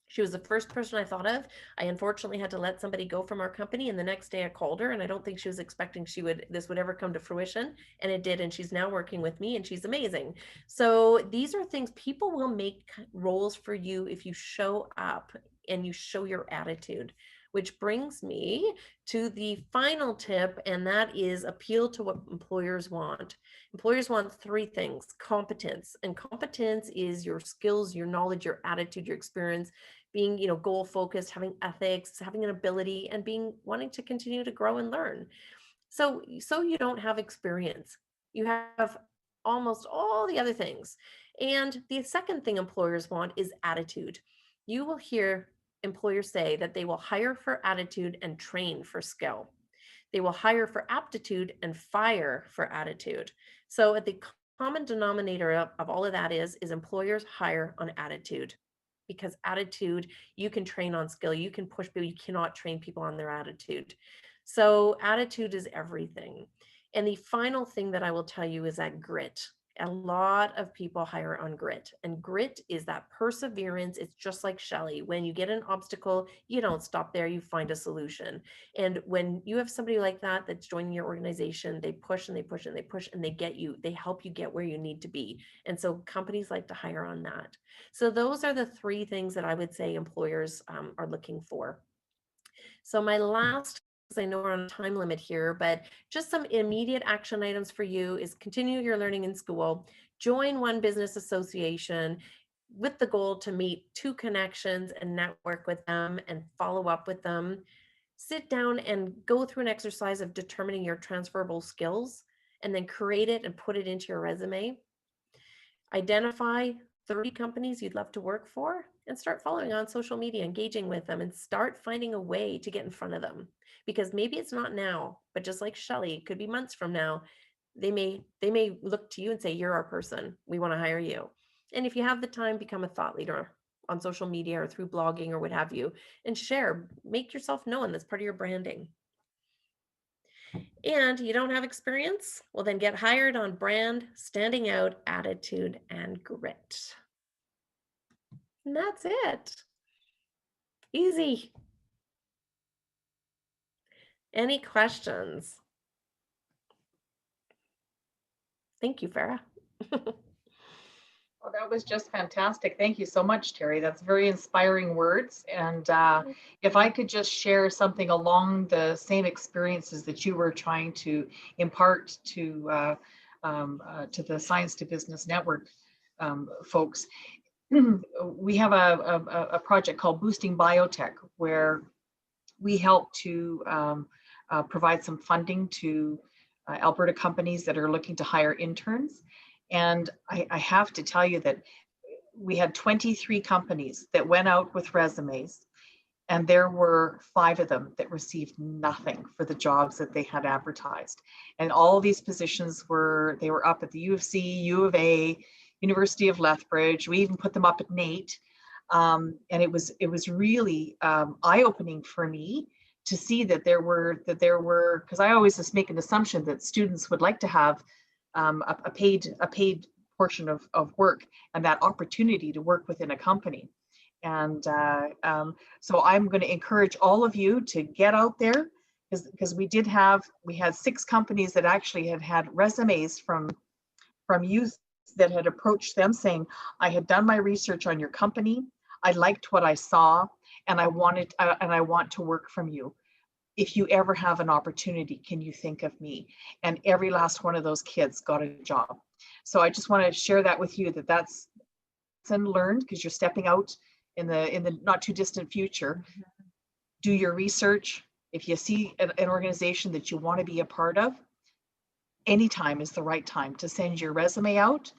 she was the first person I thought of. I unfortunately had to let somebody go from our company, and the next day I called her, and I don't think she was expecting this would ever come to fruition, and it did. And she's now working with me, and she's amazing. So these are things, people will make roles for you if you show up and you show your attitude. Which brings me to the final tip, and that is appeal to what employers want. Employers want 3 things: competence, and competence is your skills, your knowledge, your attitude, your experience, being, you know, goal focused, having ethics, having an ability, and wanting to continue to grow and learn. So you don't have experience. You have almost all the other things. And the second thing employers want is attitude. You will hear employers say that they will hire for attitude and train for skill. They will hire for aptitude and fire for attitude. So at the common denominator of all of that is employers hire on attitude, because attitude, you can train on skill, you can push people, you cannot train people on their attitude. So attitude is everything. And the final thing that I will tell you is that grit. A lot of people hire on grit, and grit is that perseverance. It's just like Shelly. When you get an obstacle, you don't stop there, you find a solution. And when you have somebody like that that's joining your organization, they push and they push and they push and they help you get where you need to be. And so companies like to hire on that. So those are the 3 things that I would say employers are looking for. So my last, I know we're on a time limit here, but just some immediate action items for you is continue your learning in school, join one business association with the goal to meet 2 connections and network with them and follow up with them. Sit down and go through an exercise of determining your transferable skills and then create it and put it into your resume. Identify 30 companies you'd love to work for and start following on social media, engaging with them, and start finding a way to get in front of them. Because maybe it's not now, but just like Shelly, it could be months from now. They may look to you and say, you're our person. We want to hire you. And if you have the time, become a thought leader on social media or through blogging or what have you, and share, make yourself known. That's part of your branding. And you don't have experience? Well, then get hired on brand, standing out, attitude, and grit. And that's it. Easy. Any questions? Thank you, Farah. Well, that was just fantastic. Thank you so much, Terry. That's very inspiring words. And if I could just share something along the same experiences that you were trying to impart to the Science to Business Network folks, we have a project called Boosting Biotech, where we help to provide some funding to Alberta companies that are looking to hire interns. And I have to tell you that we had 23 companies that went out with resumes, and there were 5 of them that received nothing for the jobs that they had advertised. And all these positions they were up at the U of C, U of A, University of Lethbridge. We even put them up at NAIT. And it was really eye-opening for me to see that there were, because I always just make an assumption that students would like to have a paid portion of work and that opportunity to work within a company. And so I'm going to encourage all of you to get out there, because we had 6 companies that actually had resumes from youth that had approached them saying, I had done my research on your company, I liked what I saw, and I want to work from you. If you ever have an opportunity, can you think of me? And every last one of those kids got a job. So I just want to share that with you, that's learned, because you're stepping out in the not too distant future. Do your research. If you see an organization that you want to be a part of, anytime is the right time to send your resume out,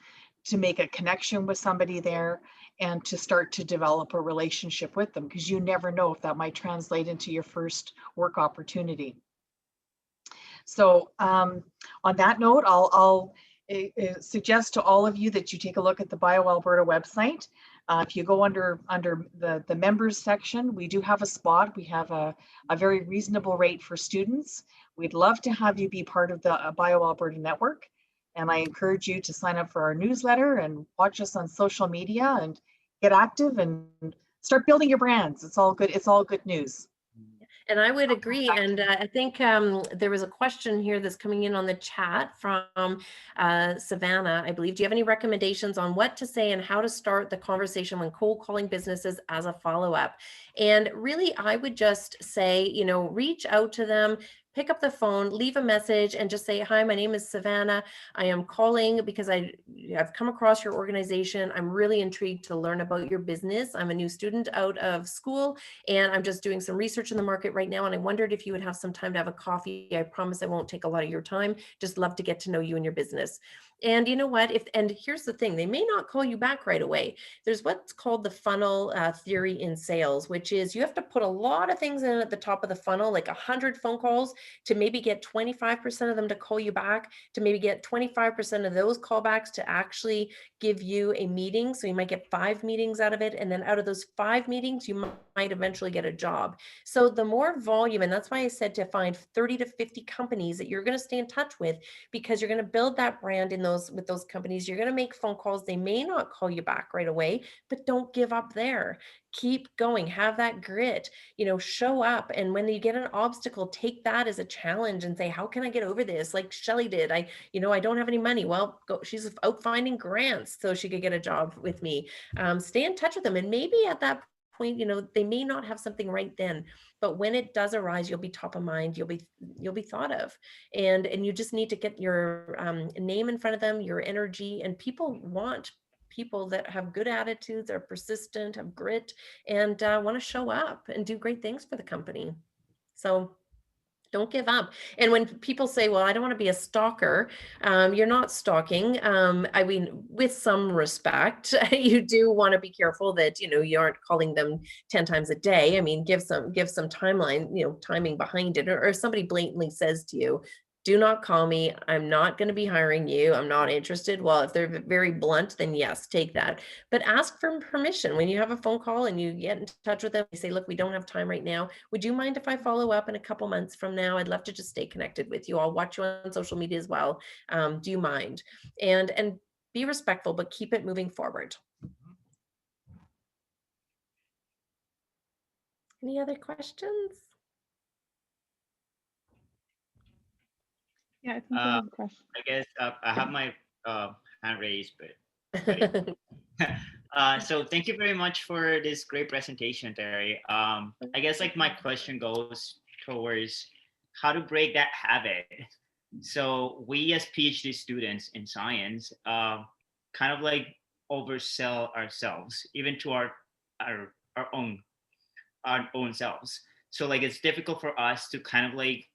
to make a connection with somebody there, and to start to develop a relationship with them, because you never know if that might translate into your first work opportunity. So on that note, I'll suggest to all of you that you take a look at the BioAlberta website. If you go under the members section, we do have a spot. We have a very reasonable rate for students. We'd love to have you be part of the BioAlberta network. And I encourage you to sign up for our newsletter and watch us on social media and get active and start building your brands. It's all good. It's all good news. And I would agree. And I think there was a question here that's coming in on the chat from Savannah, I believe. Do you have any recommendations on what to say and how to start the conversation when cold calling businesses as a follow-up? And really, I would just say, reach out to them, pick up the phone, leave a message, and just say, hi, my name is Savannah. I am calling because I've come across your organization. I'm really intrigued to learn about your business. I'm a new student out of school, and I'm just doing some research in the market right now. And I wondered if you would have some time to have a coffee. I promise I won't take a lot of your time. Just love to get to know you and your business. And you know what? And here's the thing, they may not call you back right away. There's what's called the funnel theory in sales, which is you have to put a lot of things in at the top of the funnel, like 100 phone calls to maybe get 25% of them to call you back, to maybe get 25% of those callbacks to actually give you a meeting. So you might get 5 meetings out of it. And then out of those 5 meetings, you might eventually get a job. So the more volume, and that's why I said to find 30 to 50 companies that you're going to stay in touch with, because you're going to build that brand with those companies. You're going to make phone calls. They may not call you back right away, but don't give up there. Keep going, have that grit, show up. And when you get an obstacle, take that as a challenge and say, how can I get over this? Like Shelly did. I don't have any money. Well, she's out finding grants so she could get a job with me. Stay in touch with them. And maybe at that point, they may not have something right then, but when it does arise, you'll be top of mind, you'll be thought of. And you just need to get your name in front of them, your energy, and people want people that have good attitudes, are persistent, have grit, and want to show up and do great things for the company. So don't give up. And when people say, well, I don't want to be a stalker, you're not stalking. I mean, with some respect, you do want to be careful that, you aren't calling them 10 times a day. I mean, give some timeline, timing behind it. Or if somebody blatantly says to you, do not call me. I'm not going to be hiring you. I'm not interested. Well, if they're very blunt, then yes, take that. But ask for permission. When you have a phone call and you get in touch with them, you say, look, we don't have time right now. Would you mind if I follow up in a couple months from now? I'd love to just stay connected with you. I'll watch you on social media as well. Do you mind? And be respectful, but keep it moving forward. Any other questions? Yeah, I think we have a question. I guess I have my hand raised, but so thank you very much for this great presentation, Terry. I guess like my question goes towards how to break that habit. So we as PhD students in science kind of like oversell ourselves, even to our own selves. So like it's difficult for us to kind of like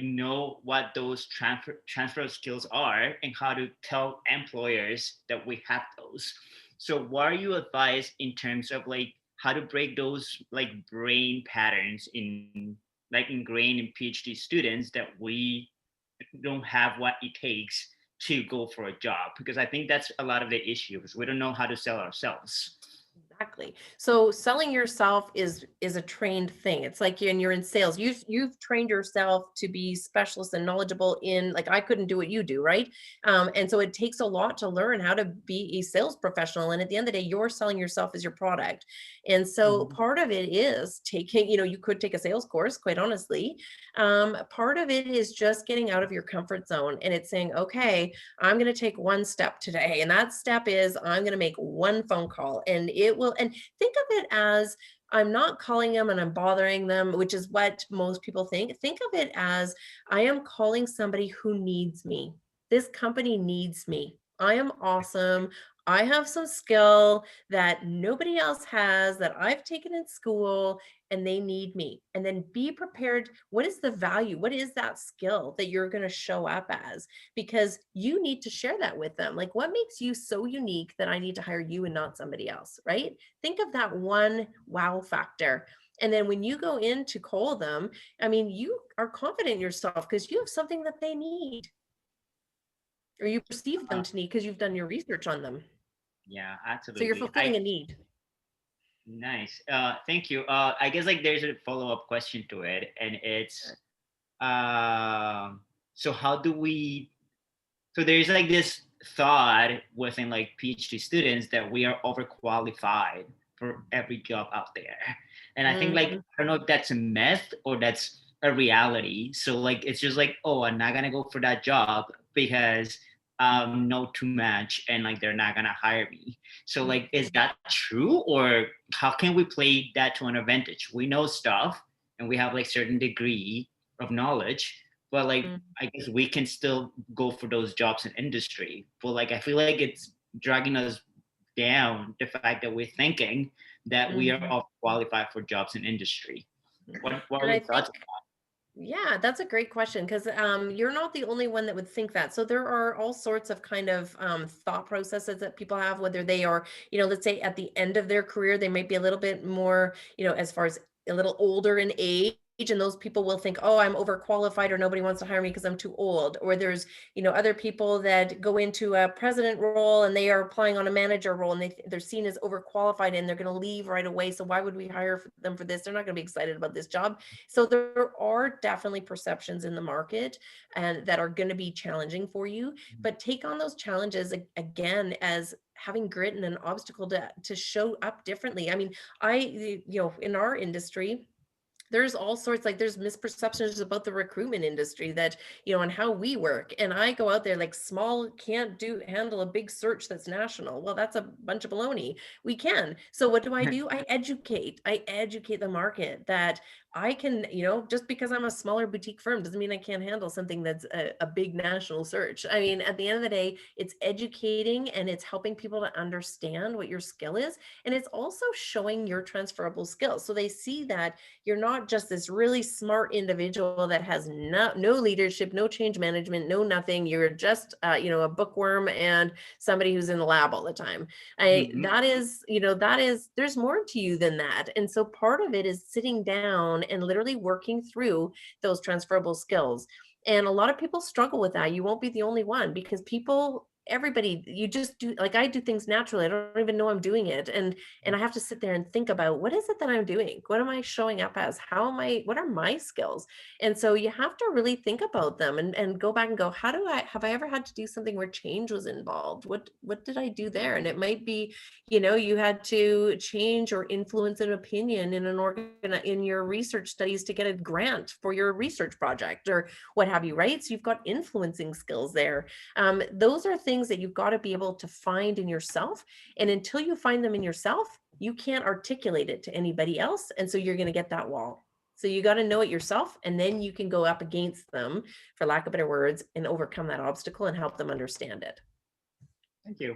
know what those transfer skills are and how to tell employers that we have those. So what are your advice in terms of like how to break those like brain patterns in like ingrained in PhD students that we don't have what it takes to go for a job? Because I think that's a lot of the issues. We don't know how to sell ourselves. Exactly. So selling yourself is a trained thing. It's like you're in sales. You've trained yourself to be specialist and knowledgeable in, like, I couldn't do what you do, right? And so it takes a lot to learn how to be a sales professional. And at the end of the day, you're selling yourself as your product. And so part of it is taking, you could take a sales course, quite honestly. Part of it is just getting out of your comfort zone, and it's saying, okay, I'm going to take one step today. And that step is I'm going to make one phone call, and it will, and think of it as I'm not calling them and I'm bothering them, which is what most people think. Think of it as I am calling somebody who needs me. This company needs me. I am awesome. I have some skill that nobody else has that I've taken in school, and they need me. And then be prepared. What is the value? What is that skill that you're going to show up as? Because you need to share that with them. Like, what makes you so unique that I need to hire you and not somebody else, right? Think of that one wow factor. And then when you go in to call them, I mean, you are confident in yourself because you have something that they need, or you perceive them to need because you've done your research on them. Yeah, So absolutely. you're fulfilling a need. Nice. Thank you. I guess like there's a follow-up question to it, and it's so how do we, so there's like this thought within like PhD students that we are overqualified for every job out there. And I think like, I don't know if that's a myth or that's a reality. So like, it's just like, oh, I'm not gonna go for that job because know too much and like they're not gonna hire me. So like, is that true, or how can we play that to an advantage? We know stuff and we have like certain degree of knowledge, but like I guess we can still go for those jobs in industry. But like I feel like it's dragging us down, the fact that we're thinking that we are all qualified for jobs in industry. What are your thoughts? Yeah, that's a great question, because you're not the only one that would think that. So there are all sorts of kind of thought processes that people have, whether they are, let's say at the end of their career, they might be a little bit more, as far as a little older in age. And those people will think, oh, I'm overqualified, or nobody wants to hire me because I'm too old. Or there's, other people that go into a president role and they are applying on a manager role, and they're seen as overqualified and they're going to leave right away. So why would we hire them for this? They're not going to be excited about this job. So there are definitely perceptions in the market and that are going to be challenging for you, but take on those challenges again as having grit and an obstacle to show up differently. I mean, in our industry, there's all sorts, like there's misperceptions about the recruitment industry that, and how we work. And I go out there like small can't handle a big search that's national. Well, that's a bunch of baloney. We can. So what do? I educate the market that I can, just because I'm a smaller boutique firm doesn't mean I can't handle something that's a big national search. I mean, at the end of the day, it's educating and it's helping people to understand what your skill is. And it's also showing your transferable skills. So they see that you're not just this really smart individual that has no leadership, no change management, no nothing. You're just, a bookworm and somebody who's in the lab all the time. That is, there's more to you than that. And so part of it is sitting down and literally working through those transferable skills. And a lot of people struggle with that. You won't be the only one, because everybody, you just do, like I do things naturally. I don't even know I'm doing it. And I have to sit there and think about, what is it that I'm doing? What am I showing up as? What are my skills? And so you have to really think about them and go back and go, have I ever had to do something where change was involved? What did I do there? And it might be, you had to change or influence an opinion in your research studies to get a grant for your research project or what have you, right? So you've got influencing skills there. Those are things that you've got to be able to find in yourself. And until you find them in yourself, you can't articulate it to anybody else. And so you're going to get that wall. So you got to know it yourself, and then you can go up against them, for lack of better words, and overcome that obstacle and help them understand it. Thank you.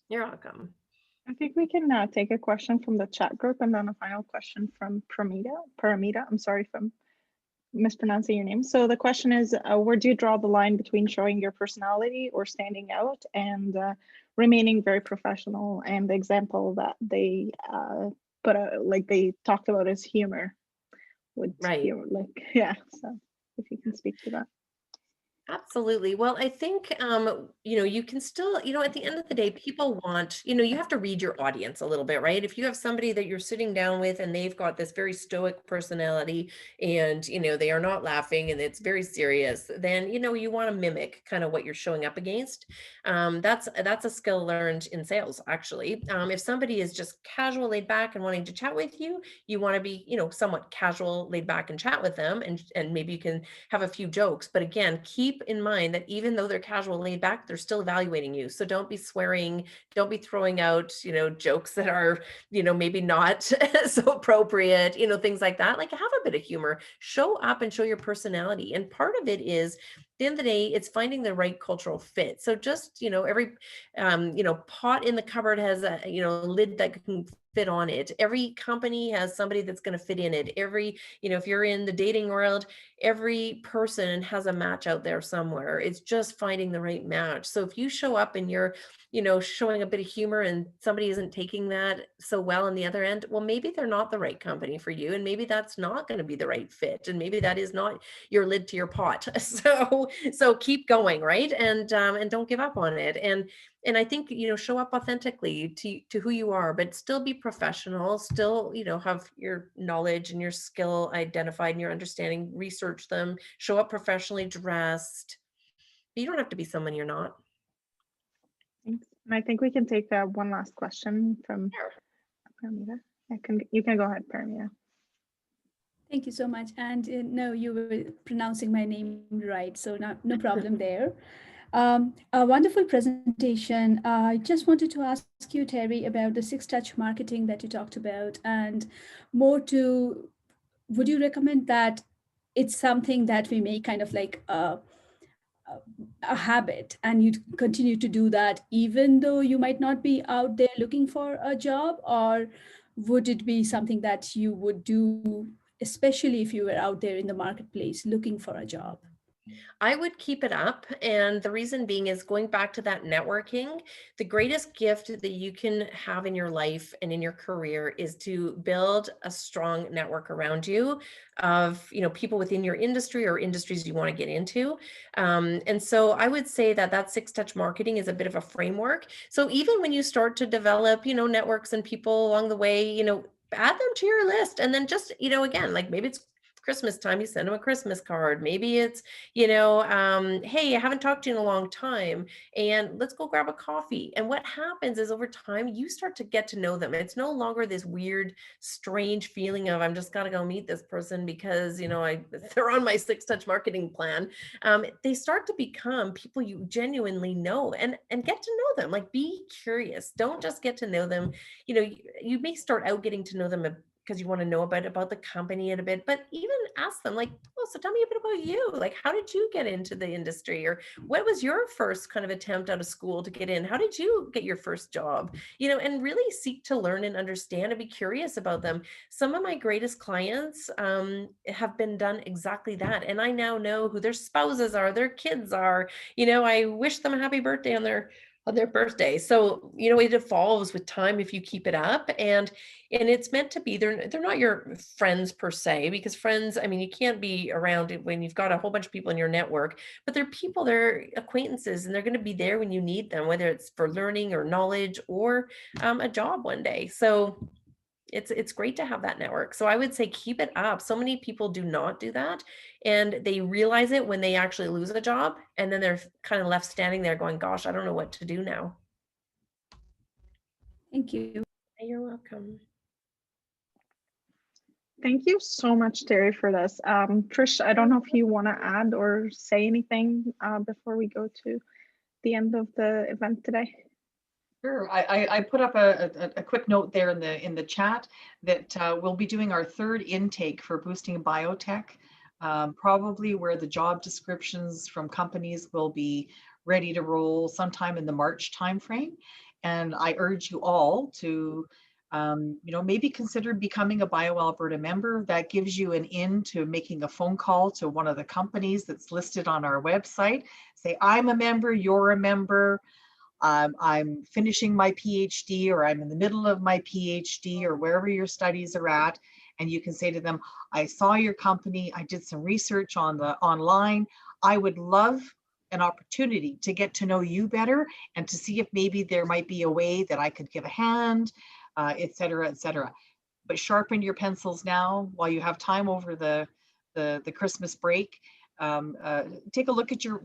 You're welcome. I think we can take a question from the chat group, and then a final question from Paramita. I'm sorry if I'm mispronouncing your name. So the question is, where do you draw the line between showing your personality or standing out and remaining very professional? And the example that they they talked about is humor. Right. Yeah. So if you can speak to that. Absolutely. Well, I think, you can still, at the end of the day, people want, you have to read your audience a little bit, right? If you have somebody that you're sitting down with and they've got this very stoic personality and, they are not laughing and it's very serious, then, you want to mimic kind of what you're showing up against. That's a skill learned in sales, actually. If somebody is just casual, laid back and wanting to chat with you, you want to be, somewhat casual, laid back and chat with them. And maybe you can have a few jokes, but again, keep in mind that even though they're casual, laid back, they're still evaluating you. So don't be swearing, don't be throwing out, jokes that are, maybe not so appropriate, things like that. Like, have a bit of humor, show up and show your personality. And part of it is, at the end of the day, it's finding the right cultural fit. So just, every, pot in the cupboard has a, lid that can fit on it. Every company has somebody that's going to fit in it. Every, if you're in the dating world, every person has a match out there somewhere. It's just finding the right match. So if you show up and you're, showing a bit of humor and somebody isn't taking that so well on the other end, well, maybe they're not the right company for you. And maybe that's not going to be the right fit. And maybe that is not your lid to your pot. So keep going, right? And don't give up on it. And I think, show up authentically to who you are, but still be professional, still, have your knowledge and your skill identified and your understanding, research them, show up professionally dressed. You don't have to be someone you're not. Thanks. And I think we can take one last question from Paramita. You can go ahead, Paramita. Thank you so much. And no, you were pronouncing my name right, so no problem there. A wonderful presentation. I just wanted to ask you, Terry, about the 6-touch marketing that you talked about, and would you recommend that it's something that we make kind of like a habit, and you continue to do that even though you might not be out there looking for a job? Or would it be something that you would do, especially if you were out there in the marketplace looking for a job? I would keep it up. And the reason being is, going back to that networking, the greatest gift that you can have in your life and in your career is to build a strong network around you of, people within your industry or industries you want to get into. And so I would say that 6-touch marketing is a bit of a framework. So even when you start to develop, networks and people along the way, add them to your list. And then just, again, like maybe it's Christmas time, you send them a Christmas card. Maybe it's, hey, I haven't talked to you in a long time and let's go grab a coffee. And what happens is, over time, you start to get to know them. It's no longer this weird, strange feeling of, I'm just got to go meet this person because, they're on my 6-touch marketing plan. They start to become people you genuinely know, and get to know them. Like, be curious. Don't just get to know them. You may start out getting to know them because you want to know about the company in a bit, but even ask them, like, oh, so tell me a bit about you. Like, how did you get into the industry? Or what was your first kind of attempt out of school to get in? How did you get your first job? And really seek to learn and understand and be curious about them. Some of my greatest clients have been done exactly that. And I now know who their spouses are, their kids are. I wish them a happy birthday on their on their birthday. So, you know, it evolves with time if you keep it up, and it's meant to be, they're not your friends per se, because friends, I mean, you can't be around it when you've got a whole bunch of people in your network, but they're people, they're acquaintances, and they're going to be there when you need them, whether it's for learning or knowledge or a job one day. So it's great to have that network. So I would say keep it up. So many people do not do that, and they realize it when they actually lose a job, and then they're kind of left standing there going, gosh, I don't know what to do now. Thank you. You're welcome. Thank you so much, Terry, for this. Trish, I don't know if you want to add or say anything before we go to the end of the event today. Sure. I put up a quick note there in the chat that we'll be doing our third intake for boosting biotech, probably where the job descriptions from companies will be ready to roll sometime in the March timeframe. And I urge you all to, maybe consider becoming a BioAlberta member. That gives you an in to making a phone call to one of the companies that's listed on our website. Say, I'm a member, you're a member. I'm finishing my PhD, or I'm in the middle of my PhD, or wherever your studies are at. And you can say to them, I saw your company, I did some research online. I would love an opportunity to get to know you better and to see if maybe there might be a way that I could give a hand, et cetera, et cetera. But sharpen your pencils now while you have time over the Christmas break. Take a look at your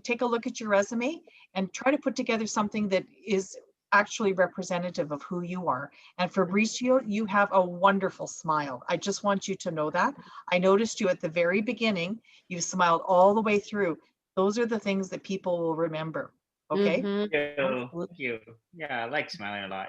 resume and try to put together something that is actually representative of who you are. And Fabricio, you have a wonderful smile. I just want you to know that. I noticed you at the very beginning. You smiled all the way through. Those are the things that people will remember. Okay. Thank you. Yeah, I like smiling a lot.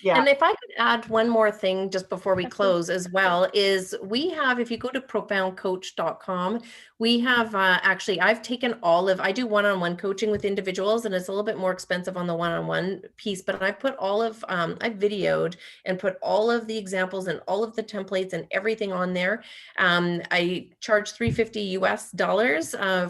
Yeah. And if I could add one more thing just before we close as well, is we have, if you go to profoundcoach.com, we have actually, I've taken I do one-on-one coaching with individuals, and it's a little bit more expensive on the one-on-one piece, but I've put I've videoed and put all of the examples and all of the templates and everything on there. I charge $350 US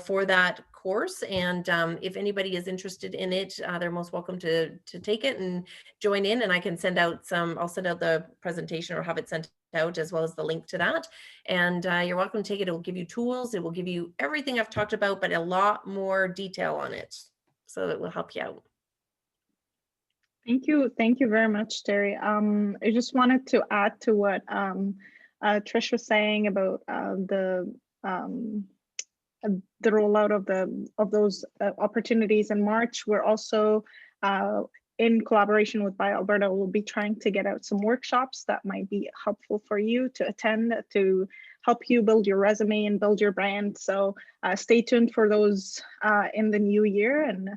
for that course, and if anybody is interested in it, they're most welcome to take it and join in, and I can I'll send out the presentation or have it sent out, as well as the link to that. And you're welcome to take it. It will give you tools. It will give you everything I've talked about, but a lot more detail on it. So it will help you out. Thank you. Thank you very much, Terry. I just wanted to add to what Trish was saying about the rollout of those opportunities in March. We're also in collaboration with BioAlberta, we'll be trying to get out some workshops that might be helpful for you to attend to help you build your resume and build your brand. So stay tuned for those in the new year, and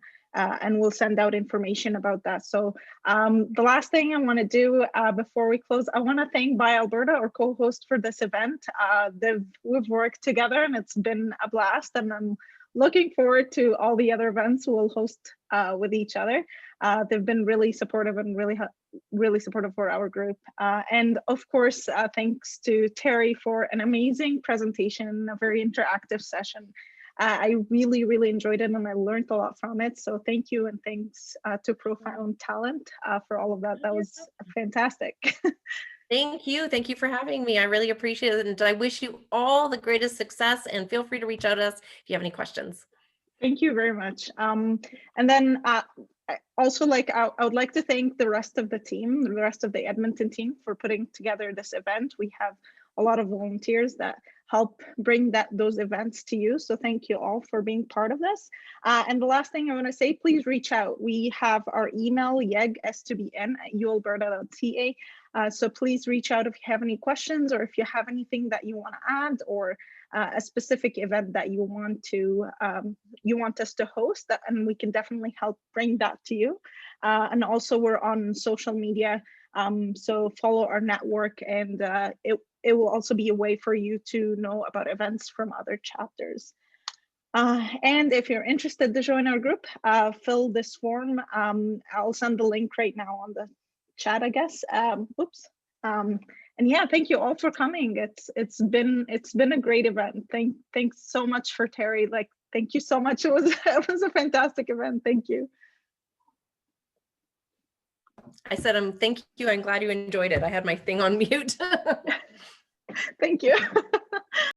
we'll send out information about that. So the last thing I want to do before we close, I want to thank BioAlberta, our co-host for this event. We've worked together and it's been a blast, and I'm looking forward to all the other events we'll host with each other. They've been really supportive and really supportive for our group. And of course, thanks to Terry for an amazing presentation, a very interactive session. I really, really enjoyed it, and I learned a lot from it. So thank you, and thanks to ProFound Talent for all of that. That was fantastic. Thank you. Thank you for having me. I really appreciate it. And I wish you all the greatest success, and feel free to reach out to us if you have any questions. Thank you very much. And then also, I would like to thank the rest of the team, the rest of the Edmonton team, for putting together this event. We have a lot of volunteers that help bring those events to you. So thank you all for being part of this. And the last thing I want to say, please reach out. We have our email, S2BN@BioAlberta.ca. So please reach out if you have any questions, or if you have anything that you want to add, or a specific event that you want us to host, and we can definitely help bring that to you. And also, we're on social media, so follow our network, and it will also be a way for you to know about events from other chapters. And if you're interested to join our group, fill this form. I'll send the link right now on the chat, I guess. And yeah, thank you all for coming. It's been a great event. Thanks so much for Terry. Thank you so much. It was a fantastic event. Thank you. I said, thank you. I'm glad you enjoyed it. I had my thing on mute. Thank you.